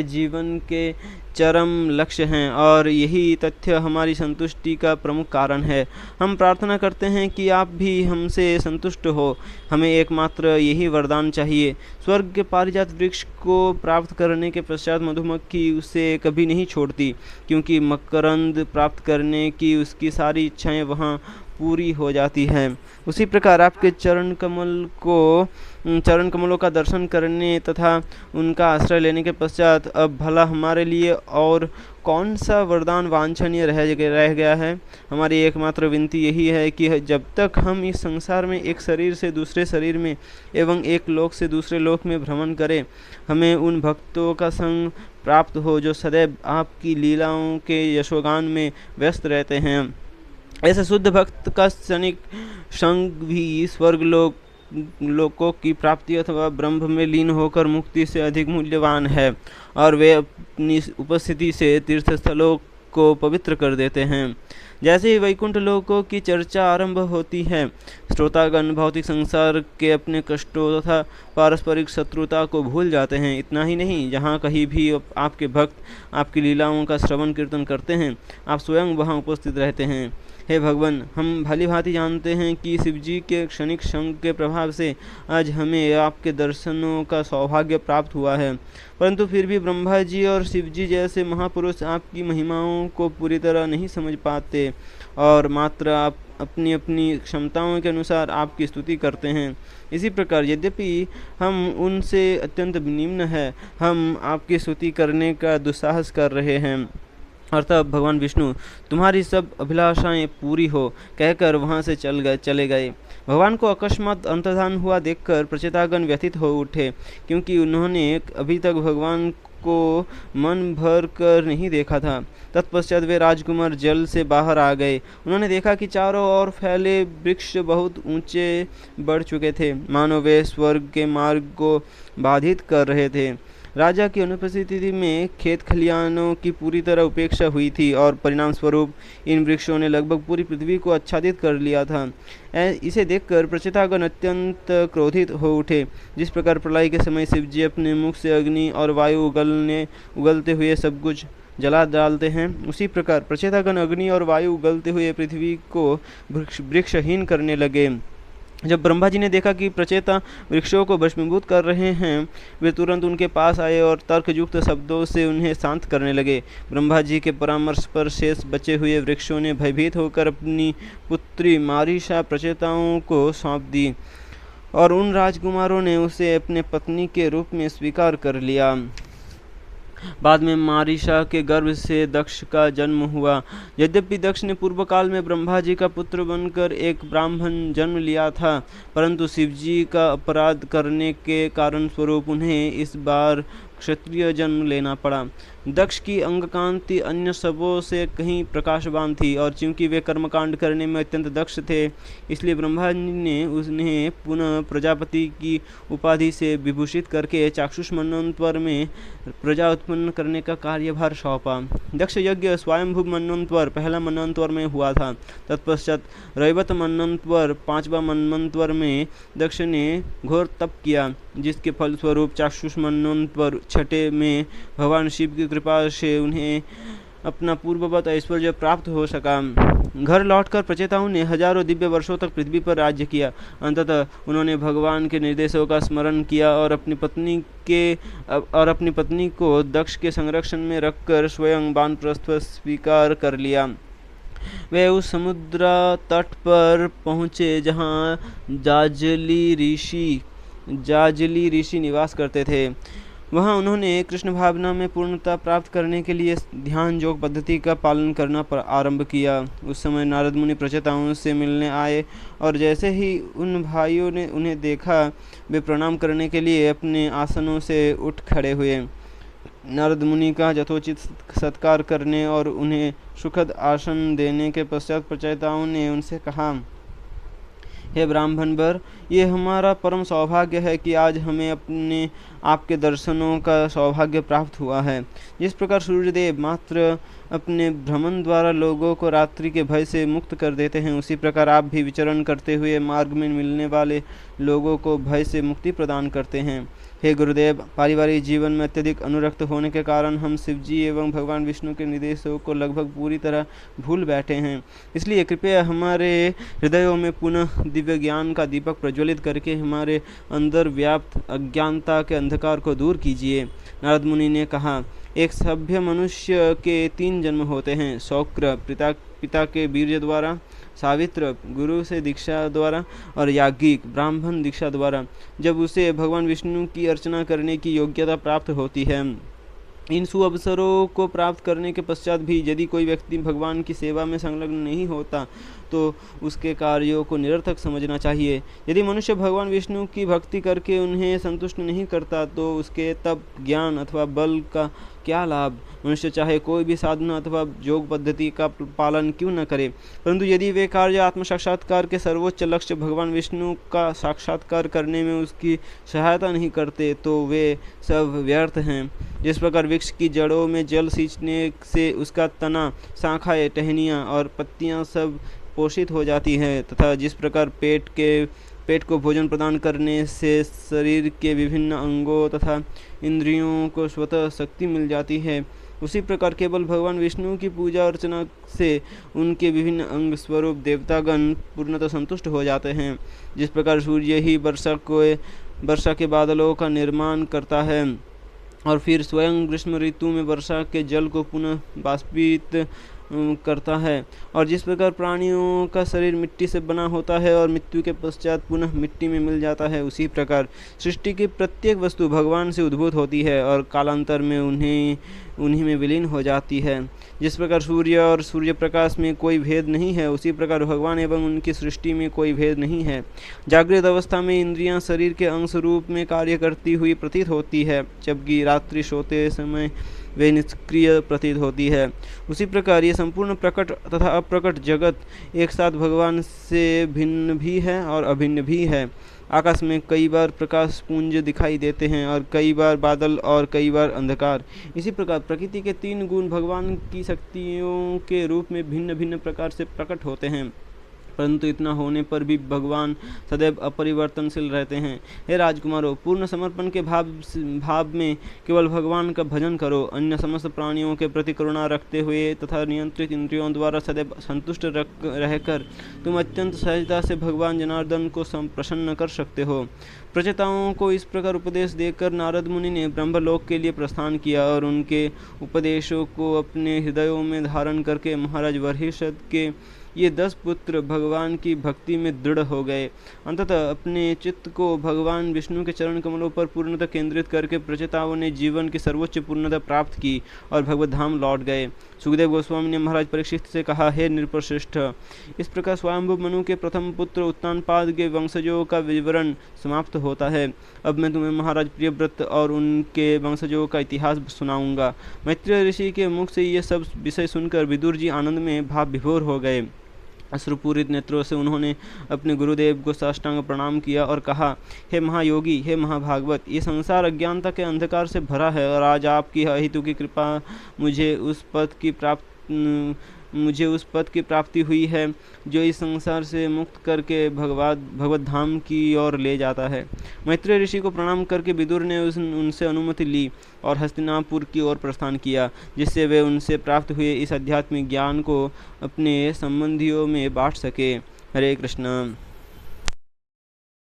जीवन के चरम लक्ष्य हैं और यही तथ्य हमारी संतुष्टि का प्रमुख कारण है। हम प्रार्थना करते हैं कि आप भी हमसे संतुष्ट हो। हमें एकमात्र यही वरदान चाहिए। स्वर्ग के पारिजात वृक्ष को प्राप्त करने के पश्चात मधुमक्खी उसे कभी नहीं छोड़ती, क्योंकि मकरंद प्राप्त करने की उसकी सारी इच्छाएं वहां पूरी हो जाती हैं। उसी प्रकार आपके चरण कमलों का दर्शन करने तथा उनका आश्रय लेने के पश्चात अब भला हमारे लिए और कौन सा वरदान वांछनीय रह गया है। हमारी एकमात्र विनती यही है कि जब तक हम इस संसार में एक शरीर से दूसरे शरीर में एवं एक लोक से दूसरे लोक में भ्रमण करें, हमें उन भक्तों का संग प्राप्त हो जो सदैव आपकी लीलाओं के यशोगान में व्यस्त रहते हैं। ऐसे शुद्ध भक्त का क्षणिक संग भी लोकों की प्राप्ति अथवा ब्रह्म में लीन होकर मुक्ति से अधिक मूल्यवान है और वे अपनी उपस्थिति से तीर्थस्थलों को पवित्र कर देते हैं। जैसे ही वैकुंठ लोकों की चर्चा आरंभ होती है, श्रोतागण भौतिक संसार के अपने कष्टों तथा पारस्परिक शत्रुता को भूल जाते हैं। इतना ही नहीं, जहाँ कहीं भी आपके भक्त आपकी लीलाओं का श्रवण कीर्तन करते हैं, आप स्वयं वहाँ उपस्थित रहते हैं। हे भगवान, हम भली भांति जानते हैं कि शिवजी के क्षणिक संग के प्रभाव से आज हमें आपके दर्शनों का सौभाग्य प्राप्त हुआ है, परंतु फिर भी ब्रह्मा जी और शिवजी जैसे महापुरुष आपकी महिमाओं को पूरी तरह नहीं समझ पाते और मात्र आप अपनी अपनी क्षमताओं के अनुसार आपकी स्तुति करते हैं। इसी प्रकार यद्यपि हम उनसे अत्यंत निम्न हैं, हम आपकी स्तुति करने का दुस्साहस कर रहे हैं। और तब भगवान विष्णु, तुम्हारी सब अभिलाषाएं पूरी हो, कहकर वहां से चले गए। भगवान को अकस्मात अंतर्धान हुआ देखकर प्रचेतागण व्यथित हो उठे, क्योंकि उन्होंने अभी तक भगवान को मन भर कर नहीं देखा था। तत्पश्चात वे राजकुमार जल से बाहर आ गए। उन्होंने देखा कि चारों ओर फैले वृक्ष बहुत ऊंचे बढ़ चुके थे, मानो वे स्वर्ग के मार्ग को बाधित कर रहे थे। राजा की अनुपस्थिति में खेत खलिहानों की पूरी तरह उपेक्षा हुई थी और परिणाम स्वरूप इन वृक्षों ने लगभग पूरी पृथ्वी को आच्छादित कर लिया था। इसे देखकर प्रचेतागण अत्यंत क्रोधित हो उठे। जिस प्रकार प्रलय के समय शिवजी अपने मुख से अग्नि और वायु उगलते हुए सब कुछ जला डालते हैं, उसी प्रकार प्रचेतागण अग्नि और वायु उगलते हुए पृथ्वी को वृक्षहीन करने लगे। जब ब्रह्मा जी ने देखा कि प्रचेता वृक्षों को भस्मीभूत कर रहे हैं, वे तुरंत उनके पास आए और तर्कयुक्त शब्दों से उन्हें शांत करने लगे। ब्रह्मा जी के परामर्श पर शेष बचे हुए वृक्षों ने भयभीत होकर अपनी पुत्री मारीशा प्रचेताओं को सौंप दी और उन राजकुमारों ने उसे अपने पत्नी के रूप में स्वीकार कर लिया। बाद में मारीशा के गर्भ से दक्ष का जन्म हुआ। यद्यपि दक्ष ने पूर्व काल में ब्रह्मा जी का पुत्र बनकर एक ब्राह्मण जन्म लिया था, परंतु शिवजी का अपराध करने के कारण स्वरूप उन्हें इस बार क्षत्रिय जन्म लेना पड़ा। दक्ष की अंग कांति अन्य सबों से कहीं प्रकाशवान थी, और चूंकि वे कर्मकांड करने में अत्यंत दक्ष थे, इसलिए ब्रह्मा जी ने उन्हें पुनः प्रजापति की उपाधि से विभूषित करके चाक्षुष मनन्वर में प्रजा उत्पन्न करने का कार्यभार सौंपा। दक्ष यज्ञ स्वयंभू मनन्वर पहला मनन्वर में हुआ था। तत्पश्चात रैवत मनन्वर पांचवा मनन्वर में दक्ष ने घोर तप किया, जिसके फलस्वरूप चाक्षुष मनन्वर छठे में भगवान शिव की कृपा से उन्हें अपना पूर्ववत ऐश्वर्य प्राप्त हो सका। घर लौटकर प्रचेताओं ने हजारों दिव्य वर्षों तक पृथ्वी पर राज्य किया। अंततः उन्होंने भगवान के निर्देशों का स्मरण किया और अपनी पत्नी को दक्ष के संरक्षण में रखकर स्वयं वानप्रस्थ स्वीकार कर लिया। वे उस समुद्र तट पर पहुँचे जहाँ जाजली ऋषि निवास करते थे। वहाँ उन्होंने कृष्ण भावना में पूर्णता प्राप्त करने के लिए ध्यान योग पद्धति का पालन करना आरंभ किया। उस समय नारद मुनि प्रचेताओं से मिलने आए, और जैसे ही उन भाइयों ने उन्हें देखा, वे प्रणाम करने के लिए अपने आसनों से उठ खड़े हुए। नारद मुनि का यथोचित सत्कार करने और उन्हें सुखद आसन देने के पश्चात प्रचेताओं ने उनसे कहा, हे ब्राह्मणवर, ये हमारा परम सौभाग्य है कि आज हमें अपने आपके दर्शनों का सौभाग्य प्राप्त हुआ है। जिस प्रकार सूर्यदेव मात्र अपने भ्रमण द्वारा लोगों को रात्रि के भय से मुक्त कर देते हैं, उसी प्रकार आप भी विचरण करते हुए मार्ग में मिलने वाले लोगों को भय से मुक्ति प्रदान करते हैं। हे गुरुदेव, पारिवारिक जीवन में अत्यधिक अनुरक्त होने के कारण हम शिवजी एवं भगवान विष्णु के निर्देशों को लगभग पूरी तरह भूल बैठे हैं। इसलिए कृपया हमारे हृदयों में पुनः दिव्य ज्ञान का दीपक प्रज्वलित करके हमारे अंदर व्याप्त अज्ञानता के अंधकार को दूर कीजिए। नारद मुनि ने कहा, एक सभ्य मनुष्य के 3 जन्म होते हैं, शौक्र पिता के वीर्य द्वारा, सावित्र गुरु से दीक्षा द्वारा, और याज्ञिक ब्राह्मण दीक्षा द्वारा, जब उसे भगवान विष्णु की अर्चना करने की योग्यता प्राप्त होती है। इन सुअवसरों को प्राप्त करने के पश्चात भी यदि कोई व्यक्ति भगवान की सेवा में संलग्न नहीं होता, तो उसके कार्यों को निरर्थक समझना चाहिए। यदि मनुष्य भगवान विष्णु की भक्ति करके उन्हें संतुष्ट नहीं करता, तो उसके तप, ज्ञान अथवा बल का क्या लाभ। मनुष्य चाहे कोई भी साधना अथवा योग पद्धति का पालन क्यों न करे, परंतु यदि वे कार्य आत्म साक्षात्कार के सर्वोच्च लक्ष्य भगवान विष्णु का साक्षात्कार करने में उसकी सहायता नहीं करते, तो वे सब व्यर्थ हैं। जिस प्रकार वृक्ष की जड़ों में जल सींचने से उसका तना, शाखाएं, टहनियाँ और पत्तियाँ सब पोषित हो जाती हैं, तथा जिस प्रकार पेट को भोजन प्रदान करने से शरीर के विभिन्न अंगों तथा इंद्रियों को स्वतः शक्ति मिल जाती है, उसी प्रकार केवल भगवान विष्णु की पूजा अर्चना से उनके विभिन्न अंग स्वरूप देवतागण पूर्णतः संतुष्ट हो जाते हैं। जिस प्रकार सूर्य ही वर्षा के बादलों का निर्माण करता है और फिर स्वयं ग्रीष्म ऋतु में वर्षा के जल को पुनः बाष्पित करता है, और जिस प्रकार प्राणियों का शरीर मिट्टी से बना होता है और मृत्यु के पश्चात पुनः मिट्टी में मिल जाता है, उसी प्रकार सृष्टि की प्रत्येक वस्तु भगवान से उद्भूत होती है और कालांतर में उन्हीं में विलीन हो जाती है। जिस प्रकार सूर्य और सूर्य प्रकाश में कोई भेद नहीं है, उसी प्रकार भगवान एवं उनकी सृष्टि में कोई भेद नहीं है। जागृत अवस्था में इंद्रियां शरीर के अंश रूप में कार्य करती हुई प्रतीत होती है, जबकि रात्रि सोते समय वे निष्क्रिय प्रतीत होती है। उसी प्रकार ये संपूर्ण प्रकट तथा अप्रकट जगत एक साथ भगवान से भिन्न भी है और अभिन्न भी है। आकाश में कई बार प्रकाश पुंज दिखाई देते हैं और कई बार बादल और कई बार अंधकार। इसी प्रकार प्रकृति के 3 गुण भगवान की शक्तियों के रूप में भिन्न भिन्न प्रकार से प्रकट होते हैं, परंतु इतना होने पर भी भगवान सदैव अपरिवर्तनशील रहते हैं। हे राजकुमारों, पूर्ण समर्पण के भाव में केवल भगवान का भजन करो। अन्य समस्त प्राणियों के प्रति करुणा रखते हुए तथा नियंत्रित इंद्रियों द्वारा सदैव संतुष्ट रहकर तुम अत्यंत सहजता से भगवान जनार्दन को प्रसन्न कर सकते हो। प्रचेताओं को इस प्रकार उपदेश देकर नारद मुनि ने ब्रह्मलोक के लिए प्रस्थान किया और उनके उपदेशों को अपने हृदयों में धारण करके महाराज वशिष्ठ के ये 10 पुत्र भगवान की भक्ति में दृढ़ हो गए। अंततः अपने चित्त को भगवान विष्णु के चरण कमलों पर पूर्णतः केंद्रित करके प्रचेताओं ने जीवन की सर्वोच्च पूर्णता प्राप्त की और भगवत धाम लौट गए। सुखदेव गोस्वामी ने महाराज परीक्षित से कहा, हे नृपश्रेष्ठ, इस प्रकार स्वयंभू मनु के प्रथम पुत्र उत्तानपाद के वंशजों का विवरण समाप्त होता है। अब मैं तुम्हें महाराज प्रियव्रत और उनके वंशजों का इतिहास सुनाऊंगा। मैत्रेय ऋषि के मुख से ये सब विषय सुनकर विदुर जी आनंद में भाव विभोर हो गए। अश्रुपूरित नेत्रों से उन्होंने अपने गुरुदेव को साष्टांग प्रणाम किया और कहा, हे महायोगी, हे महाभागवत, ये संसार अज्ञानता के अंधकार से भरा है और आज आपकी अहितु की कृपा मुझे उस पद की प्राप्ति हुई है जो इस संसार से मुक्त करके भगवत धाम की ओर ले जाता है। मैत्रेय ऋषि को प्रणाम करके विदुर ने उनसे अनुमति ली और हस्तिनापुर की ओर प्रस्थान किया, जिससे वे उनसे प्राप्त हुए इस आध्यात्मिक ज्ञान को अपने संबंधियों में बांट सके। हरे कृष्ण।